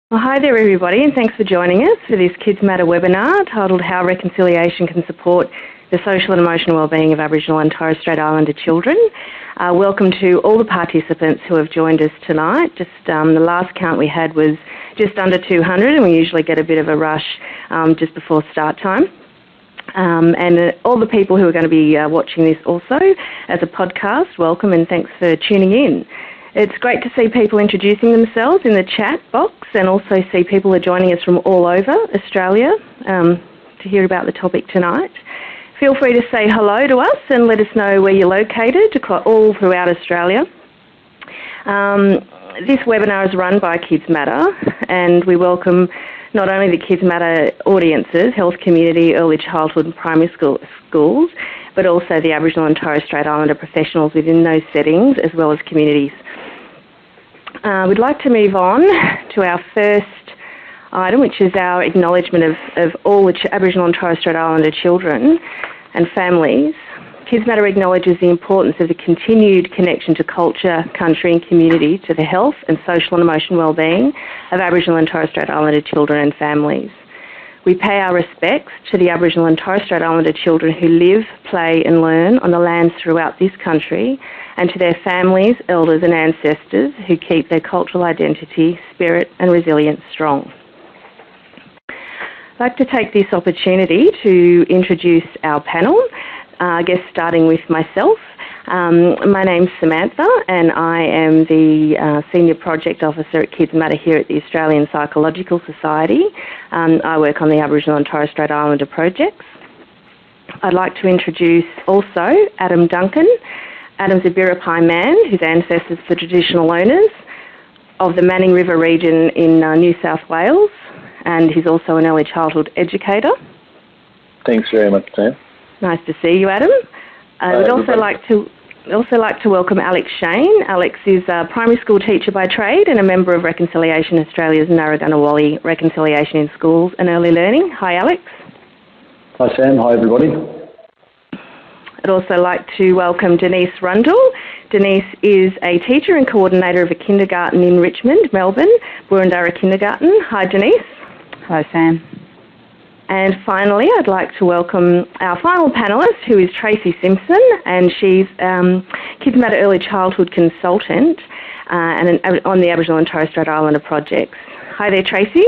Well, hi there everybody, and thanks for joining us for this Kids Matter webinar titled How Reconciliation Can Support the Social and Emotional Wellbeing of Aboriginal and Torres Strait Islander Children. Welcome to all the participants who have joined us tonight. The last count we had was just under 200, and we usually get a bit of a rush just before start time. All the people who are going to be watching this also as a podcast, welcome and thanks for tuning in. It's great to see people introducing themselves in the chat box and also see people are joining us from all over Australia to hear about the topic tonight. Feel free to say hello to us and let us know where you're located all throughout Australia. This webinar is run by Kids Matter, and we welcome not only the Kids Matter audiences, health community, early childhood and primary schools, but also the Aboriginal and Torres Strait Islander professionals within those settings, as well as communities. We'd like to move on to our first item, which is our acknowledgement of all the Aboriginal and Torres Strait Islander children and families. Kids Matter acknowledges the importance of the continued connection to culture, country and community to the health and social and emotional wellbeing of Aboriginal and Torres Strait Islander children and families. We pay our respects to the Aboriginal and Torres Strait Islander children who live, play and learn on the lands throughout this country, and to their families, elders and ancestors who keep their cultural identity, spirit and resilience strong. I'd like to take this opportunity to introduce our panel, I guess starting with myself. My name's Samantha and I am the Senior Project Officer at Kids Matter here at the Australian Psychological Society. I work on the Aboriginal and Torres Strait Islander projects. I'd like to introduce also Adam Duncan. Adam's a Biripi man whose ancestors are traditional owners of the Manning River region in New South Wales, and he's also an early childhood educator. Thanks very much, Sam. Nice to see you, Adam. I would also like to welcome Alex Shane. Alex is a primary school teacher by trade and a member of Reconciliation Australia's Narragansett Reconciliation in Schools and Early Learning. Hi, Alex. Hi, Sam. Hi, everybody. I'd also like to welcome Denise Rundle. Denise is a teacher and coordinator of a kindergarten in Richmond, Melbourne, Burundara Kindergarten. Hi, Denise. Hi, Sam. And finally, I'd like to welcome our final panellist, who is Tracy Simpson, and she's Kids Matter Early Childhood Consultant on the Aboriginal and Torres Strait Islander projects. Hi there, Tracy.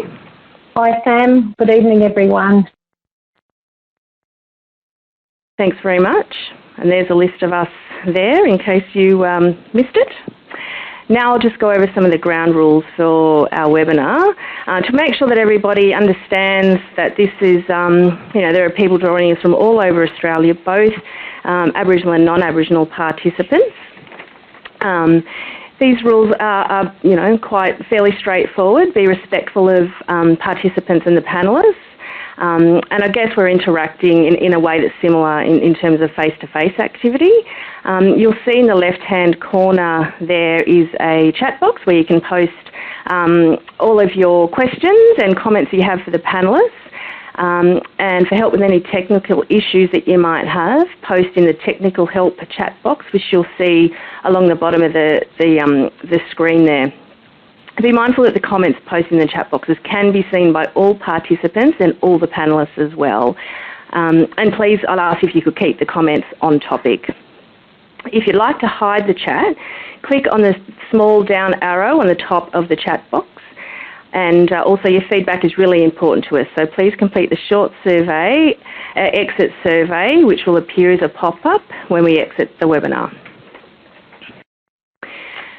Hi, Sam. Good evening, everyone. Thanks very much. And there's a list of us there in case you missed it. Now I'll just go over some of the ground rules for our webinar to make sure that everybody understands that this is, there are people joining us from all over Australia, both Aboriginal and non-Aboriginal participants. These rules are quite fairly straightforward. Be respectful of participants and the panellists. And I guess we're interacting in a way that's similar in terms of face-to-face activity. You'll see in the left-hand corner there is a chat box where you can post all of your questions and comments that you have for the panellists. And for help with any technical issues that you might have, post in the technical help chat box, which you'll see along the bottom of the screen there. Be mindful that the comments posted in the chat boxes can be seen by all participants and all the panellists as well. And please, I'll ask if you could keep the comments on topic. If you'd like to hide the chat, click on the small down arrow on the top of the chat box. And also your feedback is really important to us, so please complete the short survey, exit survey, which will appear as a pop-up when we exit the webinar.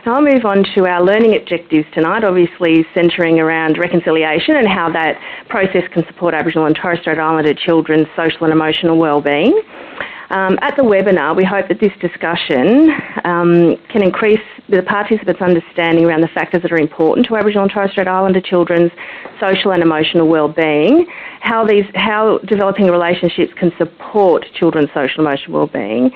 Now I'll move on to our learning objectives tonight, obviously centring around reconciliation and how that process can support Aboriginal and Torres Strait Islander children's social and emotional wellbeing. At the webinar, we hope that this discussion can increase the participants' understanding around the factors that are important to Aboriginal and Torres Strait Islander children's social and emotional wellbeing, how developing relationships can support children's social and emotional wellbeing,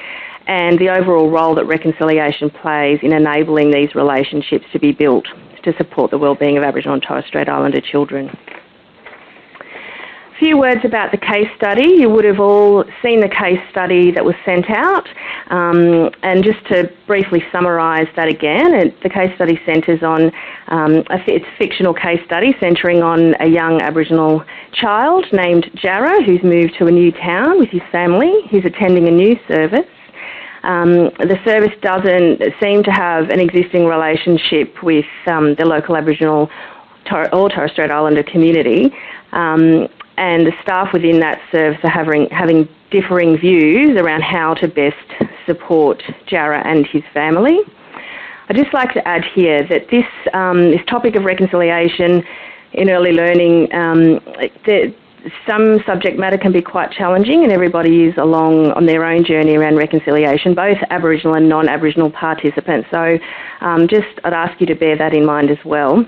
and the overall role that reconciliation plays in enabling these relationships to be built to support the wellbeing of Aboriginal and Torres Strait Islander children. A few words about the case study. You would have all seen the case study that was sent out. And just to briefly summarise that again, the case study centres on it's a fictional case study centring on a young Aboriginal child named Jarrah who's moved to a new town with his family. He's attending a new service. The service doesn't seem to have an existing relationship with the local Aboriginal or Torres Strait Islander community, and the staff within that service are having differing views around how to best support Jarrah and his family. I'd just like to add here that this topic of reconciliation in early learning, some subject matter can be quite challenging, and everybody is along on their own journey around reconciliation, both Aboriginal and non-Aboriginal participants. So I'd ask you to bear that in mind as well.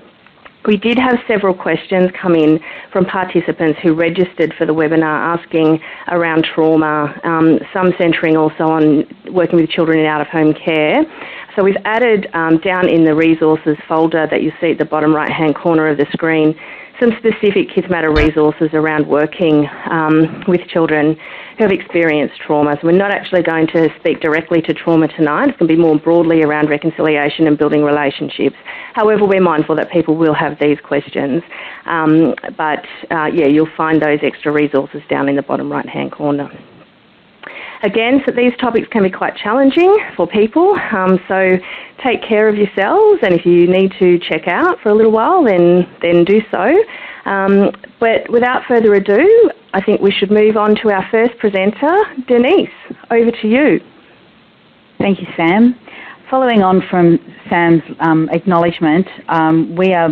We did have several questions come in from participants who registered for the webinar asking around trauma, some centring also on working with children in out-of-home care. So we've added down in the resources folder that you see at the bottom right-hand corner of the screen some specific Kids Matter resources around working with children who have experienced trauma. So we're not actually going to speak directly to trauma tonight. It's going to be more broadly around reconciliation and building relationships. However, we're mindful that people will have these questions. You'll find those extra resources down in the bottom right-hand corner. Again, so these topics can be quite challenging for people, so take care of yourselves, and if you need to check out for a little while, then do so. But without further ado, I think we should move on to our first presenter. Denise, over to you. Thank you, Sam. Following on from Sam's acknowledgement, we are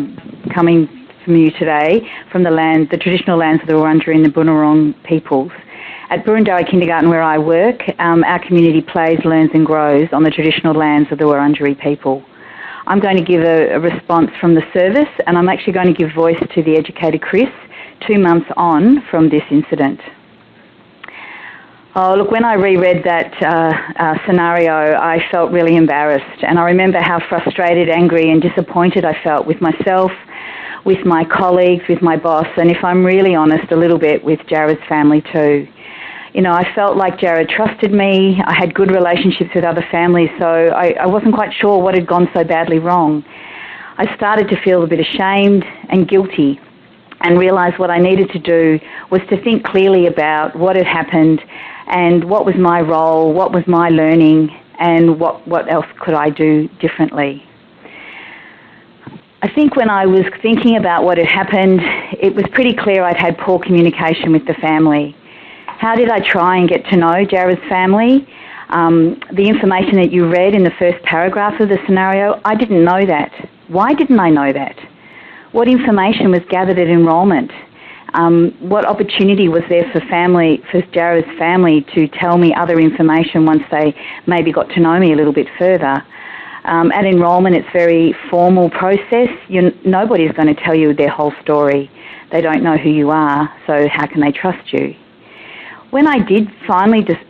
coming from you today from the traditional lands of the Wurundjeri and the Bunurong peoples. At Burundara Kindergarten, where I work, our community plays, learns and grows on the traditional lands of the Wurundjeri people. I'm going to give a response from the service, and I'm actually going to give voice to the educator Chris 2 months on from this incident. Oh, look, when I reread that scenario, I felt really embarrassed, and I remember how frustrated, angry and disappointed I felt with myself, with my colleagues, with my boss, and if I'm really honest, a little bit with Jarrah's family too. You know, I felt like Jarrah trusted me. I had good relationships with other families, so I wasn't quite sure what had gone so badly wrong. I started to feel a bit ashamed and guilty and realised what I needed to do was to think clearly about what had happened and what was my role, what was my learning, and what else could I do differently. I think when I was thinking about what had happened, it was pretty clear I'd had poor communication with the family. How did I try and get to know Jarrah's family? The information that you read in the first paragraph of the scenario, I didn't know that. Why didn't I know that? What information was gathered at enrolment? What opportunity was there for Jarrah's family to tell me other information once they maybe got to know me a little bit further? At enrolment, it's a very formal process. Nobody's going to tell you their whole story. They don't know who you are, so how can they trust you? When I did finally just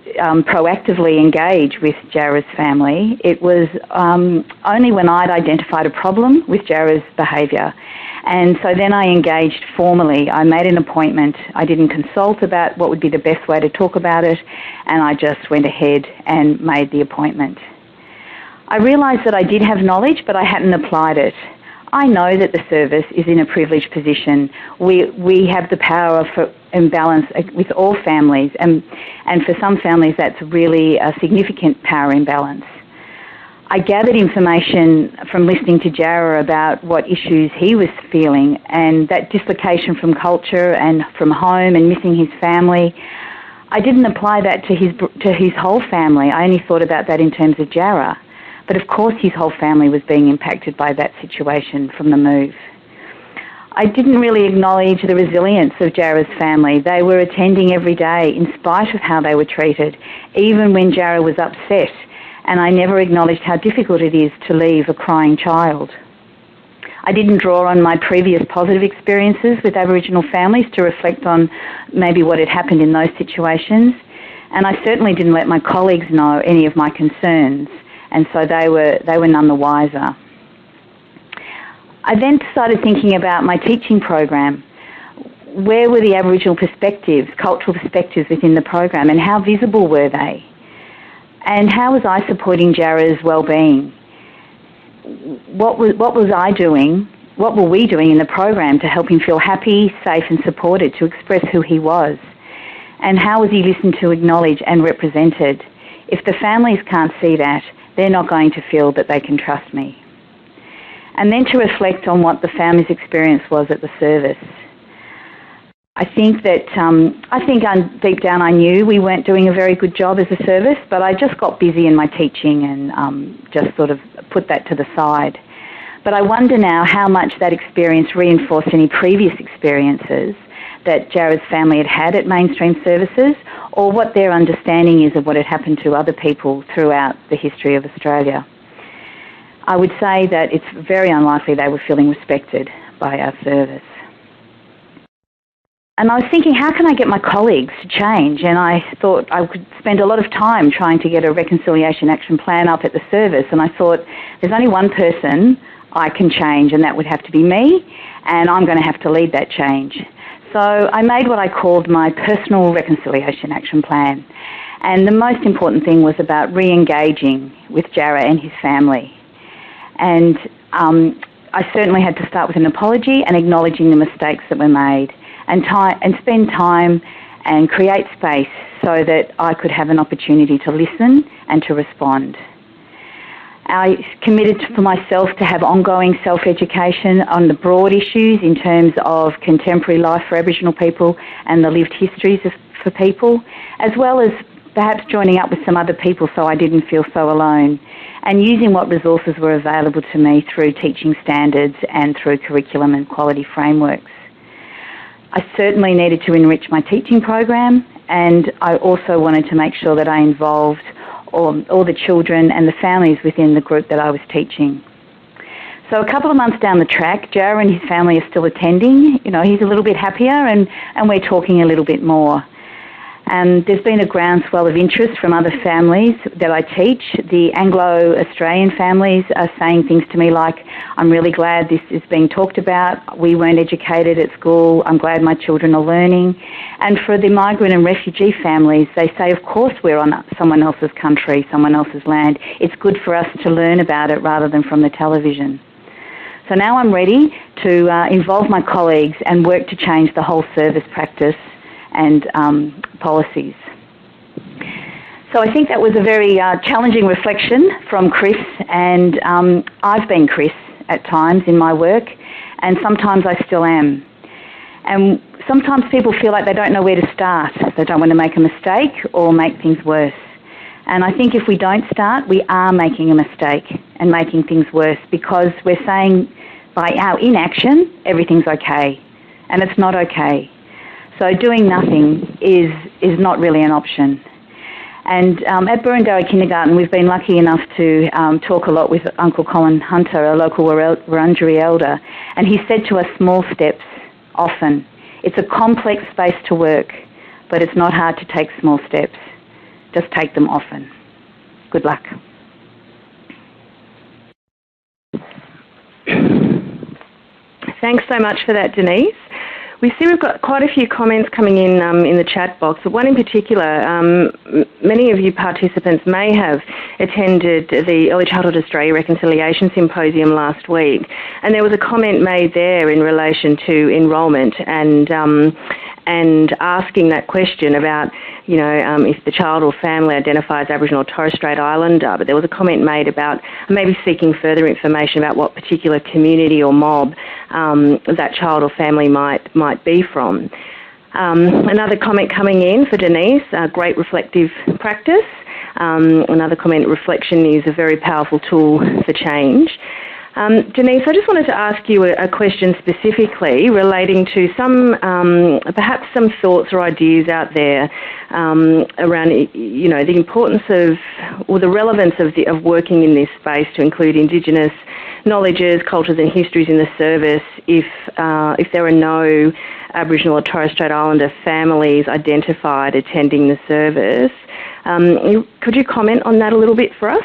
proactively engage with Jarrah's family, it was only when I'd identified a problem with Jarrah's behaviour. And so then I engaged formally. I made an appointment. I didn't consult about what would be the best way to talk about it, and I just went ahead and made the appointment. I realised that I did have knowledge, but I hadn't applied it. I know that the service is in a privileged position. We have the power of imbalance with all families, and for some families that's really a significant power imbalance. I gathered information from listening to Jarrah about what issues he was feeling, and that dislocation from culture and from home and missing his family. I didn't apply that to his whole family. I only thought about that in terms of Jarrah. But of course his whole family was being impacted by that situation from the move. I didn't really acknowledge the resilience of Jarrah's family. They were attending every day in spite of how they were treated, even when Jarrah was upset, and I never acknowledged how difficult it is to leave a crying child. I didn't draw on my previous positive experiences with Aboriginal families to reflect on maybe what had happened in those situations, and I certainly didn't let my colleagues know any of my concerns, and so they were none the wiser. I then started thinking about my teaching program. Where were the Aboriginal perspectives, cultural perspectives within the program, and how visible were they? And how was I supporting Jarrah's wellbeing? What was I doing? What were we doing in the program to help him feel happy, safe and supported, to express who he was? And how was he listened to, acknowledged and represented? If the families can't see that, they're not going to feel that they can trust me. And then to reflect on what the family's experience was at the service. I think deep down I knew we weren't doing a very good job as a service, but I just got busy in my teaching and just sort of put that to the side. But I wonder now how much that experience reinforced any previous experiences that Jarrah's family had had at mainstream services, or what their understanding is of what had happened to other people throughout the history of Australia. I would say that it's very unlikely they were feeling respected by our service. And I was thinking, how can I get my colleagues to change? And I thought I could spend a lot of time trying to get a reconciliation action plan up at the service. And I thought, there's only one person I can change, and that would have to be me, and I'm going to have to lead that change. So I made what I called my personal reconciliation action plan. And the most important thing was about re-engaging with Jarrah and his family. And I certainly had to start with an apology and acknowledging the mistakes that were made, and spend time and create space so that I could have an opportunity to listen and to respond. I committed for myself to have ongoing self-education on the broad issues in terms of contemporary life for Aboriginal people and the lived histories for people, as well as perhaps joining up with some other people so I didn't feel so alone, and using what resources were available to me through teaching standards and through curriculum and quality frameworks. I certainly needed to enrich my teaching program, and I also wanted to make sure that I involved all the children and the families within the group that I was teaching. So a couple of months down the track, Jarrah and his family are still attending. You know, he's a little bit happier, and we're talking a little bit more. And there's been a groundswell of interest from other families that I teach. The Anglo-Australian families are saying things to me like, I'm really glad this is being talked about. We weren't educated at school. I'm glad my children are learning. And for the migrant and refugee families, they say, of course we're on someone else's country, someone else's land. It's good for us to learn about it rather than from the television. So now I'm ready to involve my colleagues and work to change the whole service practice and policies. So I think that was a very challenging reflection from Chris, and I've been Chris at times in my work, and sometimes I still am. And sometimes people feel like they don't know where to start. They don't want to make a mistake or make things worse. And I think if we don't start, we are making a mistake and making things worse, because we're saying by our inaction, everything's okay, and it's not okay. So doing nothing is not really an option. And at Burundara Kindergarten, we've been lucky enough to talk a lot with Uncle Colin Hunter, a local Wurundjeri elder, and he said to us, small steps, often. It's a complex space to work, but it's not hard to take small steps. Just take them often. Good luck. Thanks so much for that, Denise. We see we've got quite a few comments coming in the chat box, but one in particular, many of you participants may have attended the Early Childhood Australia Reconciliation Symposium last week, and there was a comment made there in relation to enrolment and asking that question about, you know, if the child or family identifies Aboriginal or Torres Strait Islander, but there was a comment made about maybe seeking further information about what particular community or mob that child or family might be from. Another comment coming in for Denise, great reflective practice. Another comment, reflection is a very powerful tool for change. Denise, I just wanted to ask you a question specifically relating to some, perhaps some thoughts or ideas out there around, you know, the importance of, or the relevance of working in this space to include Indigenous knowledges, cultures and histories in the service if there are no Aboriginal or Torres Strait Islander families identified attending the service. Could you comment on that a little bit for us?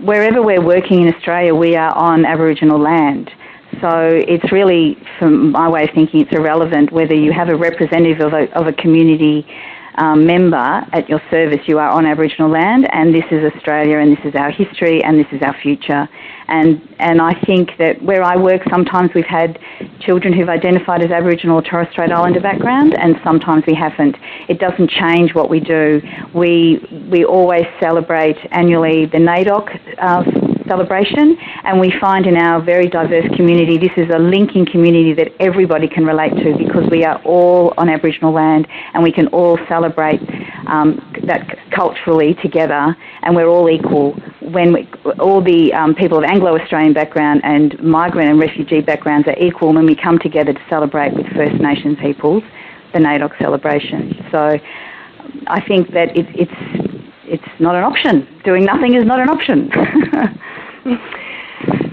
Wherever we're working in Australia, we are on Aboriginal land. So it's really, from my way of thinking, it's irrelevant whether you have a representative of a community member at your service, you are on Aboriginal land, and this is Australia, and this is our history, and this is our future. And I think that where I work, sometimes we've had children who've identified as Aboriginal or Torres Strait Islander background, and sometimes we haven't. It doesn't change what we do. We always celebrate annually the NAIDOC celebration, and we find in our very diverse community, this is a linking community that everybody can relate to, because we are all on Aboriginal land and we can all celebrate that culturally together, and we're all equal. All the people of Anglo-Australian background and migrant and refugee backgrounds are equal when we come together to celebrate with First Nation peoples the NAIDOC celebration. So I think that it's not an option. Doing nothing is not an option.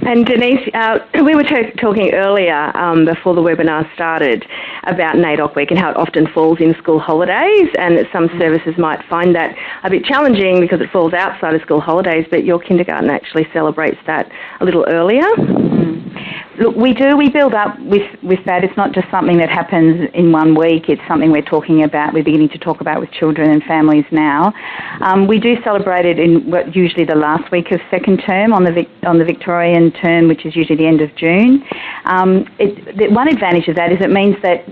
And Denise, we were talking earlier before the webinar started about NAIDOC Week and how it often falls in school holidays, and that some services might find that a bit challenging because it falls outside of school holidays, but your kindergarten actually celebrates that a little earlier. Look, we build up with that. It's not just something that happens in 1 week. It's something we're beginning to talk about with children and families now. We do celebrate it in usually the last week of second term on the Victorian term, which is usually the end of June. One advantage of that is it means that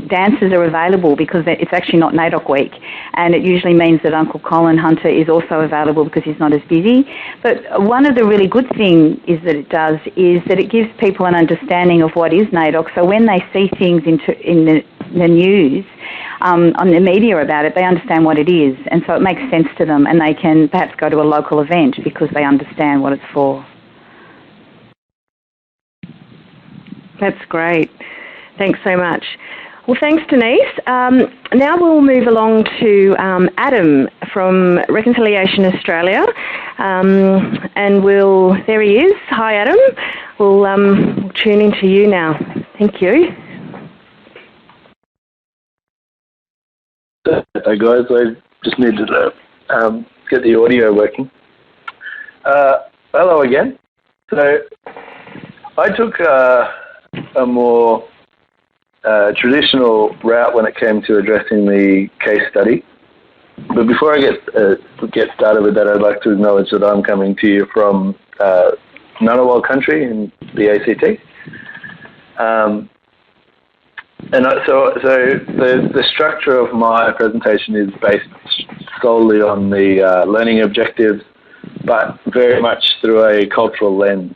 dancers are available, because it's actually not NAIDOC week, and it usually means that Uncle Colin Hunter is also available because he's not as busy. But one of the really good things is that it gives people an understanding of what is NAIDOC, so when they see things in the news, on the media about it, they understand what it is, and so it makes sense to them, and they can perhaps go to a local event because they understand what it's for. That's great. Thanks so much. Well, thanks, Denise. Now we'll move along to Adam from Reconciliation Australia, and there he is. Hi, Adam. We'll tune into you now. Thank you. Hey guys, I just needed to get the audio working. Hello again. So I took a more traditional route when it came to addressing the case study. But before I get started with that, I'd like to acknowledge that I'm coming to you from Ngunnawal country in the ACT. So the structure of my presentation is based solely on the learning objectives, but very much through a cultural lens.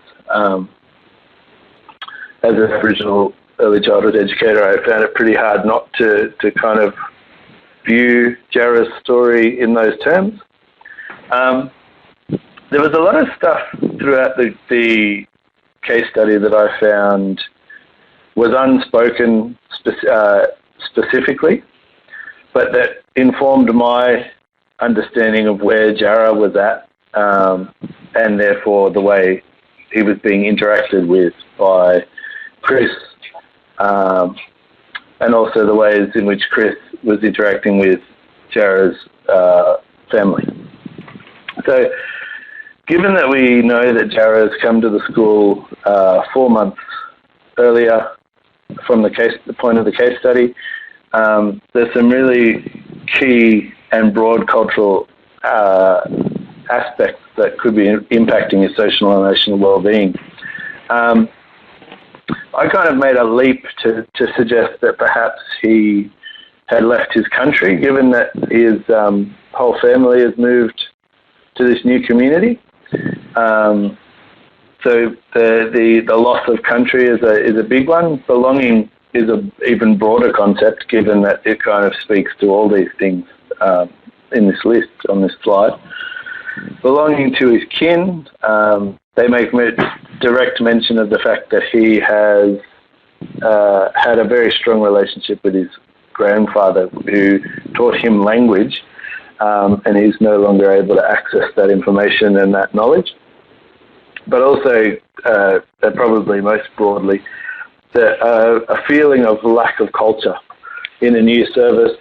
As an Aboriginal early childhood educator, I found it pretty hard not to kind of view Jarrah's story in those terms. There was a lot of stuff throughout the case study that I found was unspoken specifically, but that informed my understanding of where Jarrah was at, and therefore the way he was being interacted with by Chris, and also the ways in which Chris was interacting with Jarrah's family. So, given that we know that Jarrah has come to the school 4 months earlier from the point of the case study, there's some really key and broad cultural aspects that could be impacting his social and emotional well-being. I kind of made a leap to suggest that perhaps he had left his country, given that his whole family has moved to this new community. So the loss of country is a big one. Belonging is an even broader concept, given that it kind of speaks to all these things in this list on this slide. Belonging to his kin, they make direct mention of the fact that he has had a very strong relationship with his grandfather, who taught him language, and he's no longer able to access that information and that knowledge. But also, probably most broadly, a feeling of lack of culture in a new service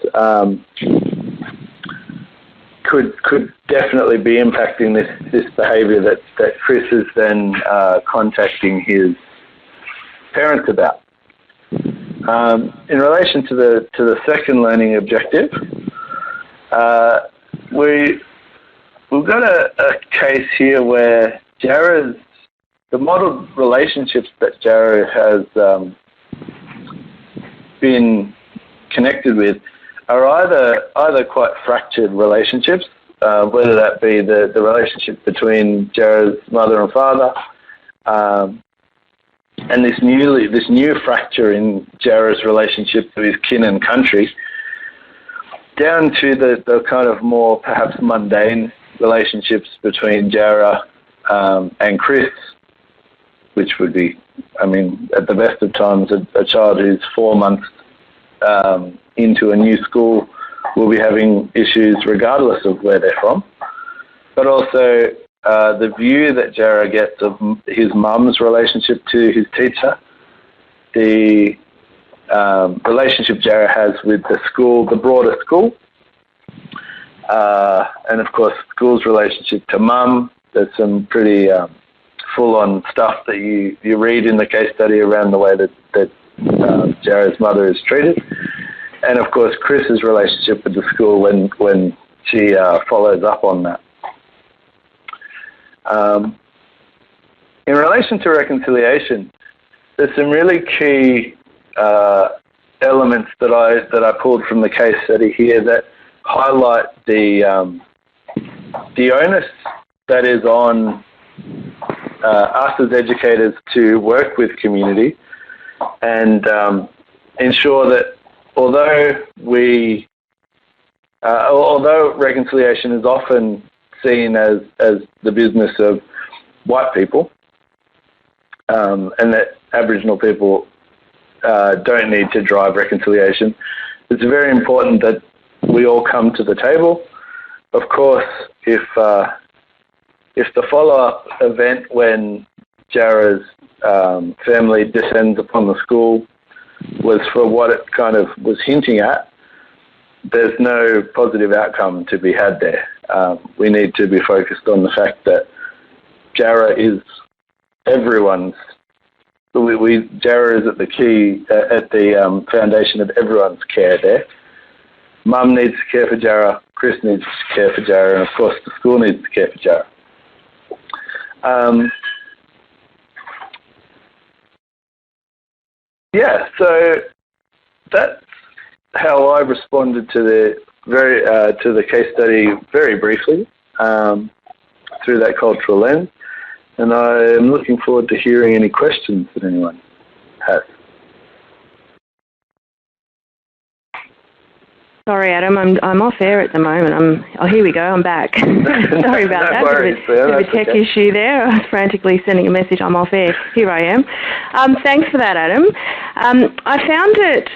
could definitely be impacting this behaviour that Chris is then contacting his parents about. In relation to the second learning objective, we've got a case here where the modelled relationships that Jarrah has been connected with are either quite fractured relationships, whether that be the relationship between Jarrah's mother and father, and this new fracture in Jarrah's relationship to his kin and country, down to the kind of more perhaps mundane relationships between Jarrah and Chris, which would be, I mean, at the best of times, a child who's 4 months into a new school will be having issues regardless of where they're from. But also the view that Jarrah gets of his mum's relationship to his teacher, the relationship Jarrah has with the school, the broader school, and of course school's relationship to mum. There's some pretty full-on stuff that you read in the case study around the way that Jarrah's mother is treated, and of course Chris's relationship with the school when she follows up on that. In relation to reconciliation, there's some really key elements that I pulled from the case study here that highlight the onus that is on us as educators to work with community and ensure that although reconciliation is often seen as the business of white people, and that Aboriginal people don't need to drive reconciliation, it's very important that we all come to the table. Of course, if the follow-up event when Jarrah's family descends upon the school was for what it kind of was hinting at, there's no positive outcome to be had there. We need to be focused on the fact that Jarrah is everyone's. Jarrah is at the key, at the foundation of everyone's care there. Mum needs to care for Jarrah, Chris needs to care for Jarrah, and of course the school needs to care for Jarrah. So that's how I responded to the case study very briefly through that cultural lens, and I am looking forward to hearing any questions that anyone has. Sorry, Adam, I'm off air at the moment. Here we go, I'm back. Sorry about that. Worries, bit of a tech issue there. I was frantically sending a message, I'm off air. Here I am. Thanks for that, Adam. I found it,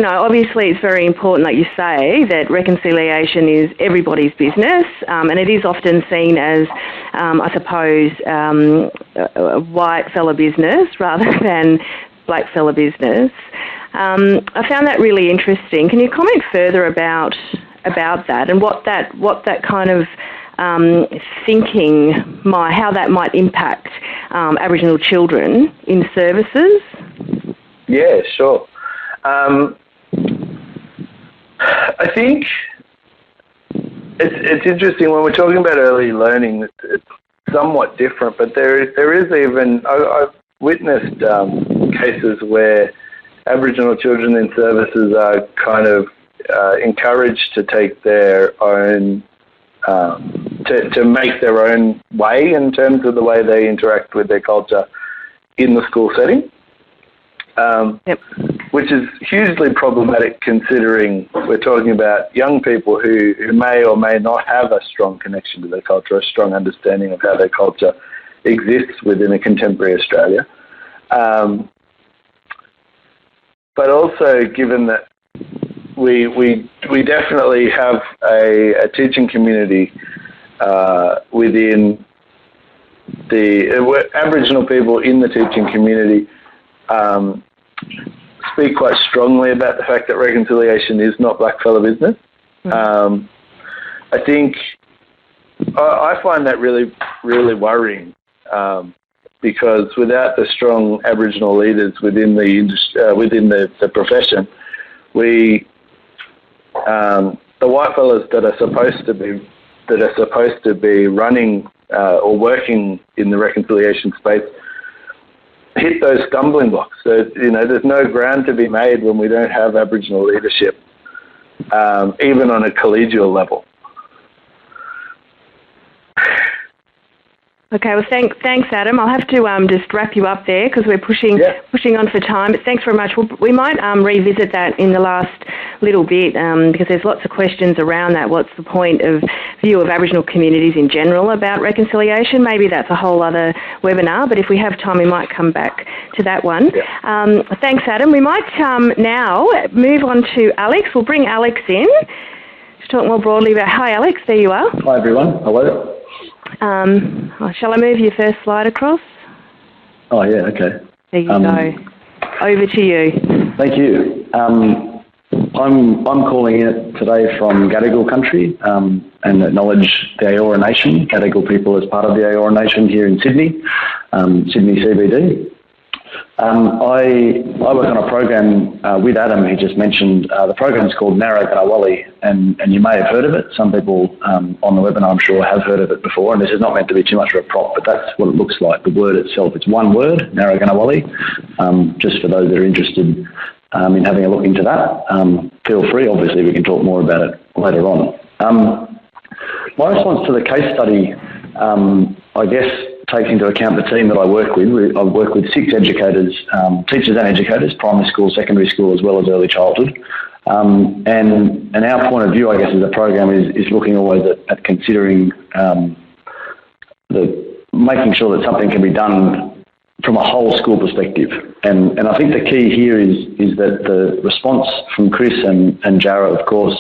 obviously it's very important, like you say, that reconciliation is everybody's business, and it is often seen as, I suppose, a white fella business rather than black fella business. I found that really interesting. Can you comment further about that and what that kind of thinking how that might impact Aboriginal children in services? Yeah, sure. I think it's interesting when we're talking about early learning. It's somewhat different, but there is even I've witnessed cases where Aboriginal children in services are kind of encouraged to take their own, to make their own way in terms of the way they interact with their culture in the school setting, which is hugely problematic considering we're talking about young people who may or may not have a strong connection to their culture, a strong understanding of how their culture exists within a contemporary Australia. But also, given that we definitely have a teaching community within the Aboriginal people in the teaching community speak quite strongly about the fact that reconciliation is not blackfella business. I think I find that really, really worrying. because without the strong Aboriginal leaders within the industry, within the profession, the white fellas that are supposed to be running or working in the reconciliation space hit those stumbling blocks. So, there's no ground to be made when we don't have Aboriginal leadership, even on a collegial level. Okay, well, thanks, Adam. I'll have to just wrap you up there because we're pushing on for time. But thanks very much. We might revisit that in the last little bit because there's lots of questions around that. What's the point of view of Aboriginal communities in general about reconciliation? Maybe that's a whole other webinar, but if we have time, we might come back to that one. Yeah. Thanks, Adam. We might now move on to Alex. We'll bring Alex in to talk more broadly about... Hi, Alex. There you are. Hi, everyone. Hello. Shall I move your first slide across? Oh, yeah, okay. There you go. Over to you. Thank you. I'm calling it today from Gadigal country and acknowledge the Eora Nation, Gadigal people as part of the Eora Nation here in Sydney, Sydney CBD. I work on a program with Adam, who just mentioned. The program's called Narragarawali, and you may have heard of it. Some people on the webinar, I'm sure, have heard of it before, and this is not meant to be too much of a prop, but that's what it looks like, the word itself. It's one word, Narragarawali, just for those that are interested in having a look into that. Feel free, obviously, we can talk more about it later on. My response to the case study, I guess, takes into account the team that I work with. I work with 6 educators, teachers and educators, primary school, secondary school, as well as early childhood. And our point of view, I guess, as a program is looking always at considering making sure that something can be done from a whole school perspective. And I think the key here is that the response from Chris and Jara, of course,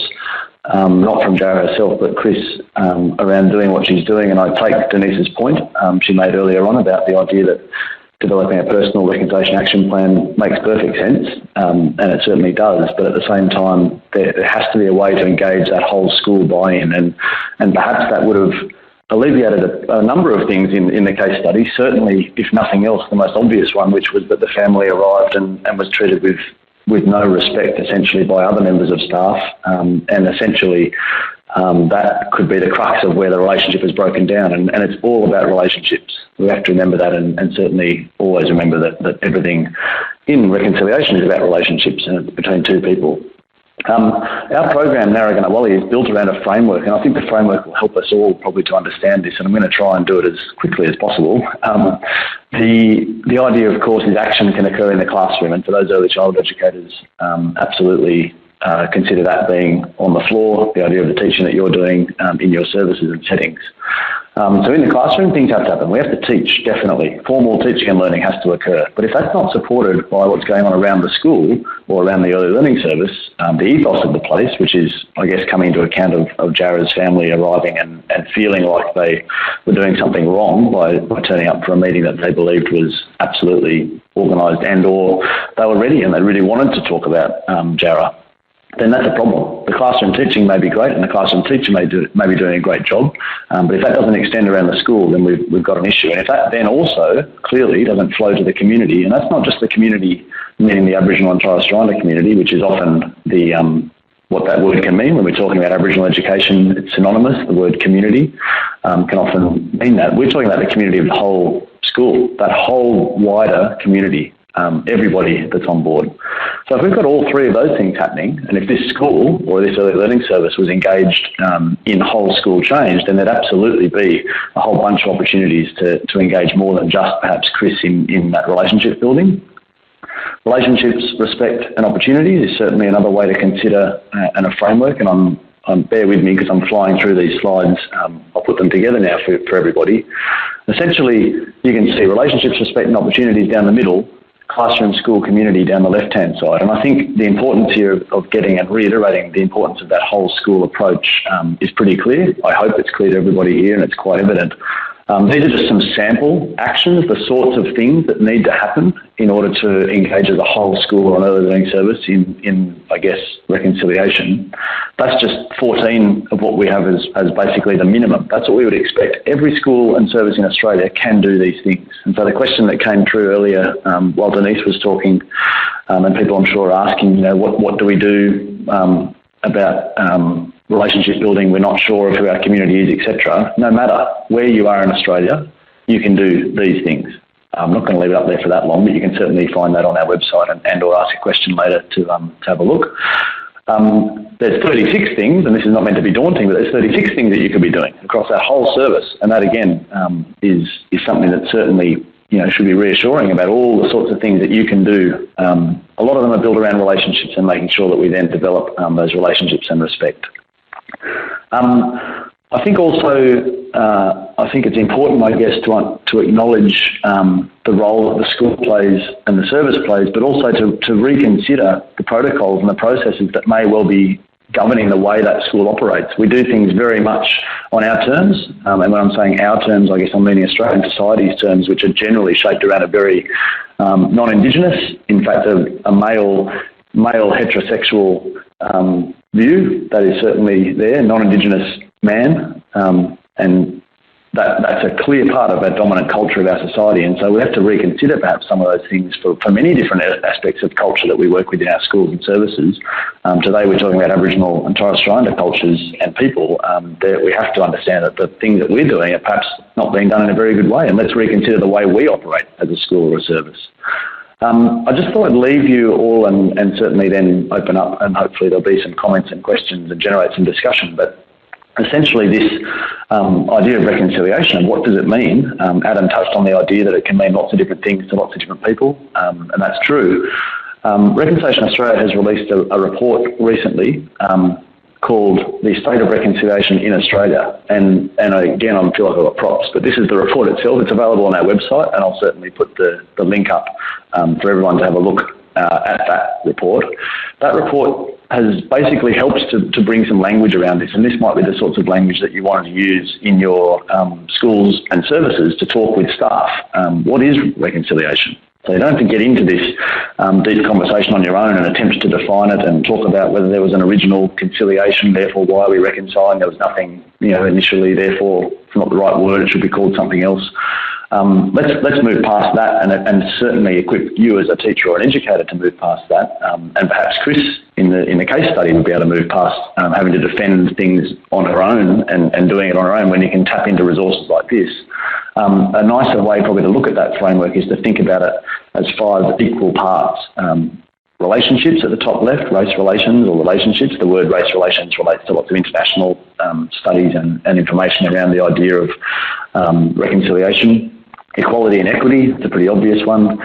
not from Jara herself, but Chris, around doing what she's doing. And I take Denise's point she made earlier on about the idea that developing a personal reconciliation action plan makes perfect sense, and it certainly does. But at the same time, there has to be a way to engage that whole school buy-in, and perhaps that would have alleviated a number of things in the case study. Certainly, if nothing else, the most obvious one, which was that the family arrived and was treated with no respect, essentially, by other members of staff, and essentially that could be the crux of where the relationship is broken down, and it's all about relationships. We have to remember that, and certainly always remember that everything in reconciliation is about relationships, and it's between two people. Our program, Narragarawali, is built around a framework, and I think the framework will help us all probably to understand this, and I'm going to try and do it as quickly as possible. The idea, of course, is action can occur in the classroom, and for those early child educators, absolutely consider that being on the floor, the idea of the teaching that you're doing in your services and settings. So in the classroom, things have to happen. We have to teach, definitely. Formal teaching and learning has to occur. But if that's not supported by what's going on around the school or around the early learning service, the ethos of the place, which is, I guess, coming to account of Jara's family arriving and feeling like they were doing something wrong by turning up for a meeting that they believed was absolutely organised and or they were ready and they really wanted to talk about Jara, then that's a problem. The classroom teaching may be great and the classroom teacher may be doing a great job, but if that doesn't extend around the school, then we've got an issue. And if that then also clearly doesn't flow to the community, and that's not just the community, meaning the Aboriginal and Torres Strait Islander community, which is often the what that word can mean when we're talking about Aboriginal education, it's synonymous. The word community can often mean that. We're talking about the community of the whole school, that whole wider community. Everybody that's on board. So if we've got all three of those things happening, and if this school or this early learning service was engaged in whole school change, then there'd absolutely be a whole bunch of opportunities to engage more than just perhaps Chris in that relationship building. Relationships, respect and opportunities is certainly another way to consider and a framework, and bear with me because I'm flying through these slides. I'll put them together now for everybody. Essentially, you can see relationships, respect and opportunities down the middle, classroom, school, community down the left-hand side. And I think the importance here of getting and reiterating the importance of that whole school approach is pretty clear. I hope it's clear to everybody here and it's quite evident. These are just some sample actions, the sorts of things that need to happen in order to engage as a whole school or an early learning service in I guess, reconciliation. That's just 14 of what we have as basically the minimum. That's what we would expect. Every school and service in Australia can do these things. And so the question that came through earlier while Denise was talking, and people I'm sure are asking, what do we do about relationship building, we're not sure of who our community is, etc. No matter where you are in Australia, you can do these things. I'm not going to leave it up there for that long, but you can certainly find that on our website and or ask a question later to have a look. There's 36 things, and this is not meant to be daunting, but there's 36 things that you could be doing across our whole service, and that again is something that certainly should be reassuring about all the sorts of things that you can do. A lot of them are built around relationships and making sure that we then develop those relationships and respect. I think also, it's important, I guess, to acknowledge the role that the school plays and the service plays, but also to reconsider the protocols and the processes that may well be governing the way that school operates. We do things very much on our terms, and when I'm saying our terms, I guess I'm meaning Australian society's terms, which are generally shaped around a very non-Indigenous, in fact, a male heterosexual view that is certainly there, non-Indigenous man, and that's a clear part of our dominant culture of our society. And so we have to reconsider perhaps some of those things for many different aspects of culture that we work with in our schools and services. Today we're talking about Aboriginal and Torres Strait Islander cultures and people. We have to understand that the things that we're doing are perhaps not being done in a very good way, and let's reconsider the way we operate as a school or a service. I just thought I'd leave you all and certainly then open up, and hopefully there'll be some comments and questions and generate some discussion. But essentially this idea of reconciliation, and what does it mean? Adam touched on the idea that it can mean lots of different things to lots of different people, and that's true. Reconciliation Australia has released a report recently called The State of Reconciliation in Australia. And again, I feel like I've got props, but this is the report itself. It's available on our website, and I'll certainly put the link up for everyone to have a look at that report. That report has basically helped to bring some language around this, and this might be the sorts of language that you wanted to use in your schools and services to talk with staff. What is reconciliation? So you don't have to get into this deep conversation on your own and attempt to define it and talk about whether there was an original conciliation, therefore why are we reconciling? There was nothing, initially, therefore it's not the right word, it should be called something else. Let's move past that and certainly equip you as a teacher or an educator to move past that. And perhaps Chris in the case study would be able to move past having to defend things on her own and doing it on her own when you can tap into resources like this. A nicer way probably to look at that framework is to think about it as 5 equal parts. Relationships at the top left, race relations or relationships. The word race relations relates to lots of international studies and information around the idea of reconciliation. Equality and equity, it's a pretty obvious one.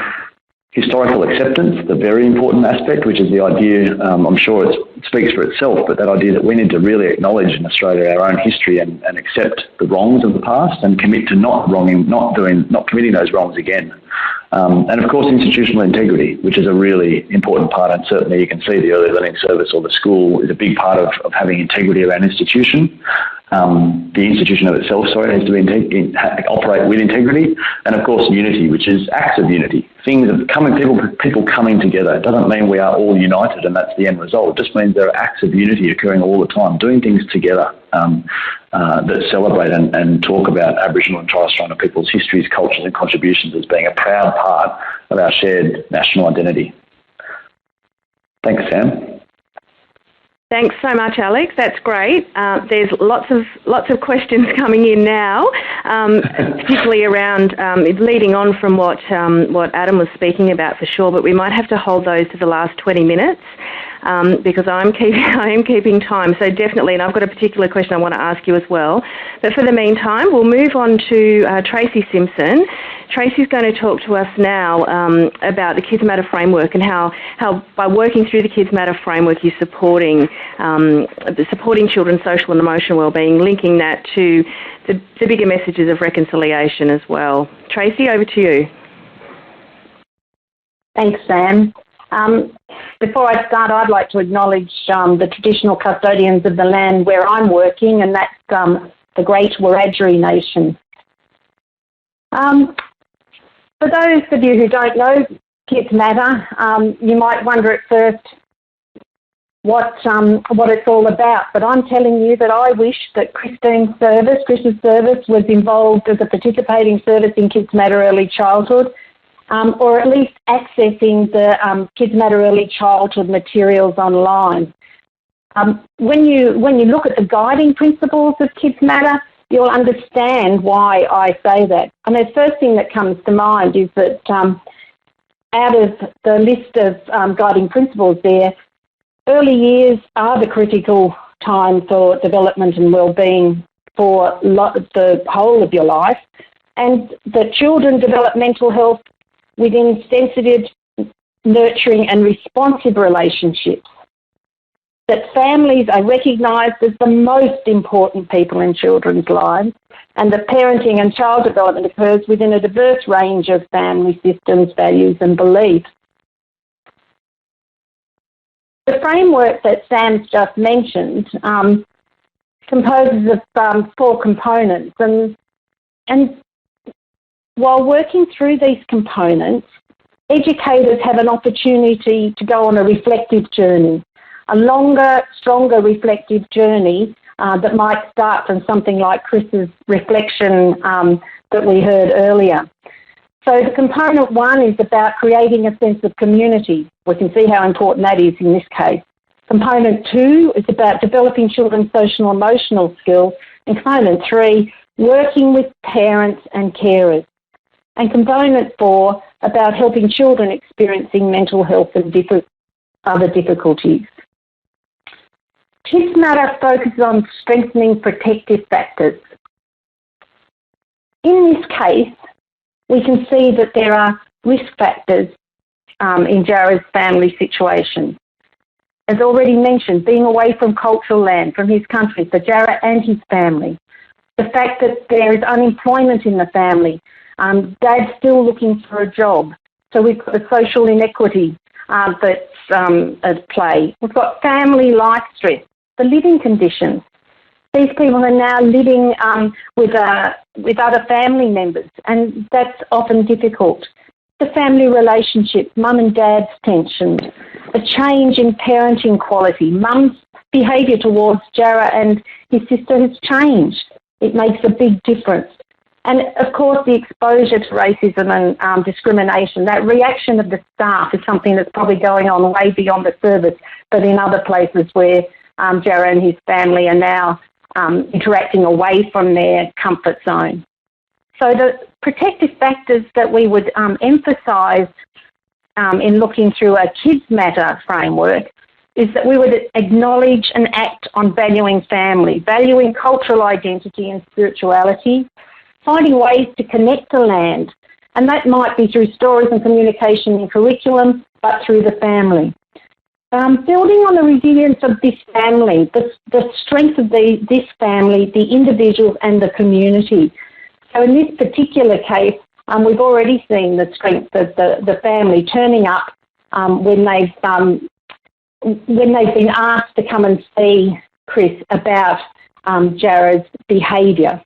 Historical acceptance, the very important aspect, which is the idea, I'm sure it speaks for itself, but that idea that we need to really acknowledge in Australia our own history and accept the wrongs of the past and commit to not committing those wrongs again. And of course, institutional integrity, which is a really important part, and certainly you can see the early learning service or the school is a big part of having integrity around institution. The institution of itself, has to operate with integrity, and of course unity, which is acts of unity. Things of people coming together. It doesn't mean we are all united and that's the end result. It just means there are acts of unity occurring all the time, doing things together that celebrate and talk about Aboriginal and Torres Strait Islander people's histories, cultures and contributions as being a proud part of our shared national identity. Thanks, Sam. Thanks so much, Alex. That's great. There's lots of questions coming in now, particularly around leading on from what Adam was speaking about for sure. But we might have to hold those to the last 20 minutes because I am keeping time. So definitely, and I've got a particular question I want to ask you as well. But for the meantime, we'll move on to Tracy Simpson. Tracy's going to talk to us now about the Kids Matter framework and how by working through the Kids Matter framework you're supporting children's social and emotional wellbeing, linking that to the bigger messages of reconciliation as well. Tracy, over to you. Thanks, Sam. Before I start, I'd like to acknowledge the traditional custodians of the land where I'm working, and that's the Great Wiradjuri Nation. For those of you who don't know Kids Matter, you might wonder at first what it's all about. But I'm telling you that I wish that Chris's service was involved as a participating service in Kids Matter Early Childhood, or at least accessing the Kids Matter Early Childhood materials online. When you look at the guiding principles of Kids Matter, you'll understand why I say that. And the first thing that comes to mind is that out of the list of guiding principles there, early years are the critical time for development and wellbeing for the whole of your life, and that children develop mental health within sensitive, nurturing and responsive relationships, that families are recognised as the most important people in children's lives, and that parenting and child development occurs within a diverse range of family systems, values and beliefs. The framework that Sam's just mentioned composes of 4 components, and while working through these components, educators have an opportunity to go on a reflective journey, a longer, stronger reflective journey that might start from something like Chris's reflection that we heard earlier. So the component 1 is about creating a sense of community. We can see how important that is in this case. Component 2 is about developing children's social and emotional skills. And component 3, working with parents and carers. And component 4, about helping children experiencing mental health and other difficulties. Kids Matter focuses on strengthening protective factors. In this case, we can see that there are risk factors in Jarrah's family situation. As already mentioned, being away from cultural land, from his country, for Jarrah and his family. The fact that there is unemployment in the family. Dad's still looking for a job. So we've got a social inequity that's at play. We've got family life stress, the living conditions. These people are now living with other family members, and that's often difficult. The family relationships, mum and dad's tensions, a change in parenting quality. Mum's behaviour towards Jarrah and his sister has changed. It makes a big difference. And of course, the exposure to racism and discrimination, that reaction of the staff is something that's probably going on way beyond the service, but in other places where Jarrah and his family are now interacting away from their comfort zone. So the protective factors that we would emphasise in looking through a Kids Matter framework is that we would acknowledge and act on valuing family, valuing cultural identity and spirituality, finding ways to connect to land, and that might be through stories and communication in curriculum, but through the family. Building on the resilience of this family, the strength of this family, the individuals and the community. So in this particular case, we've already seen the strength of the family turning up when they've been asked to come and see Chris about Jarrah's behaviour.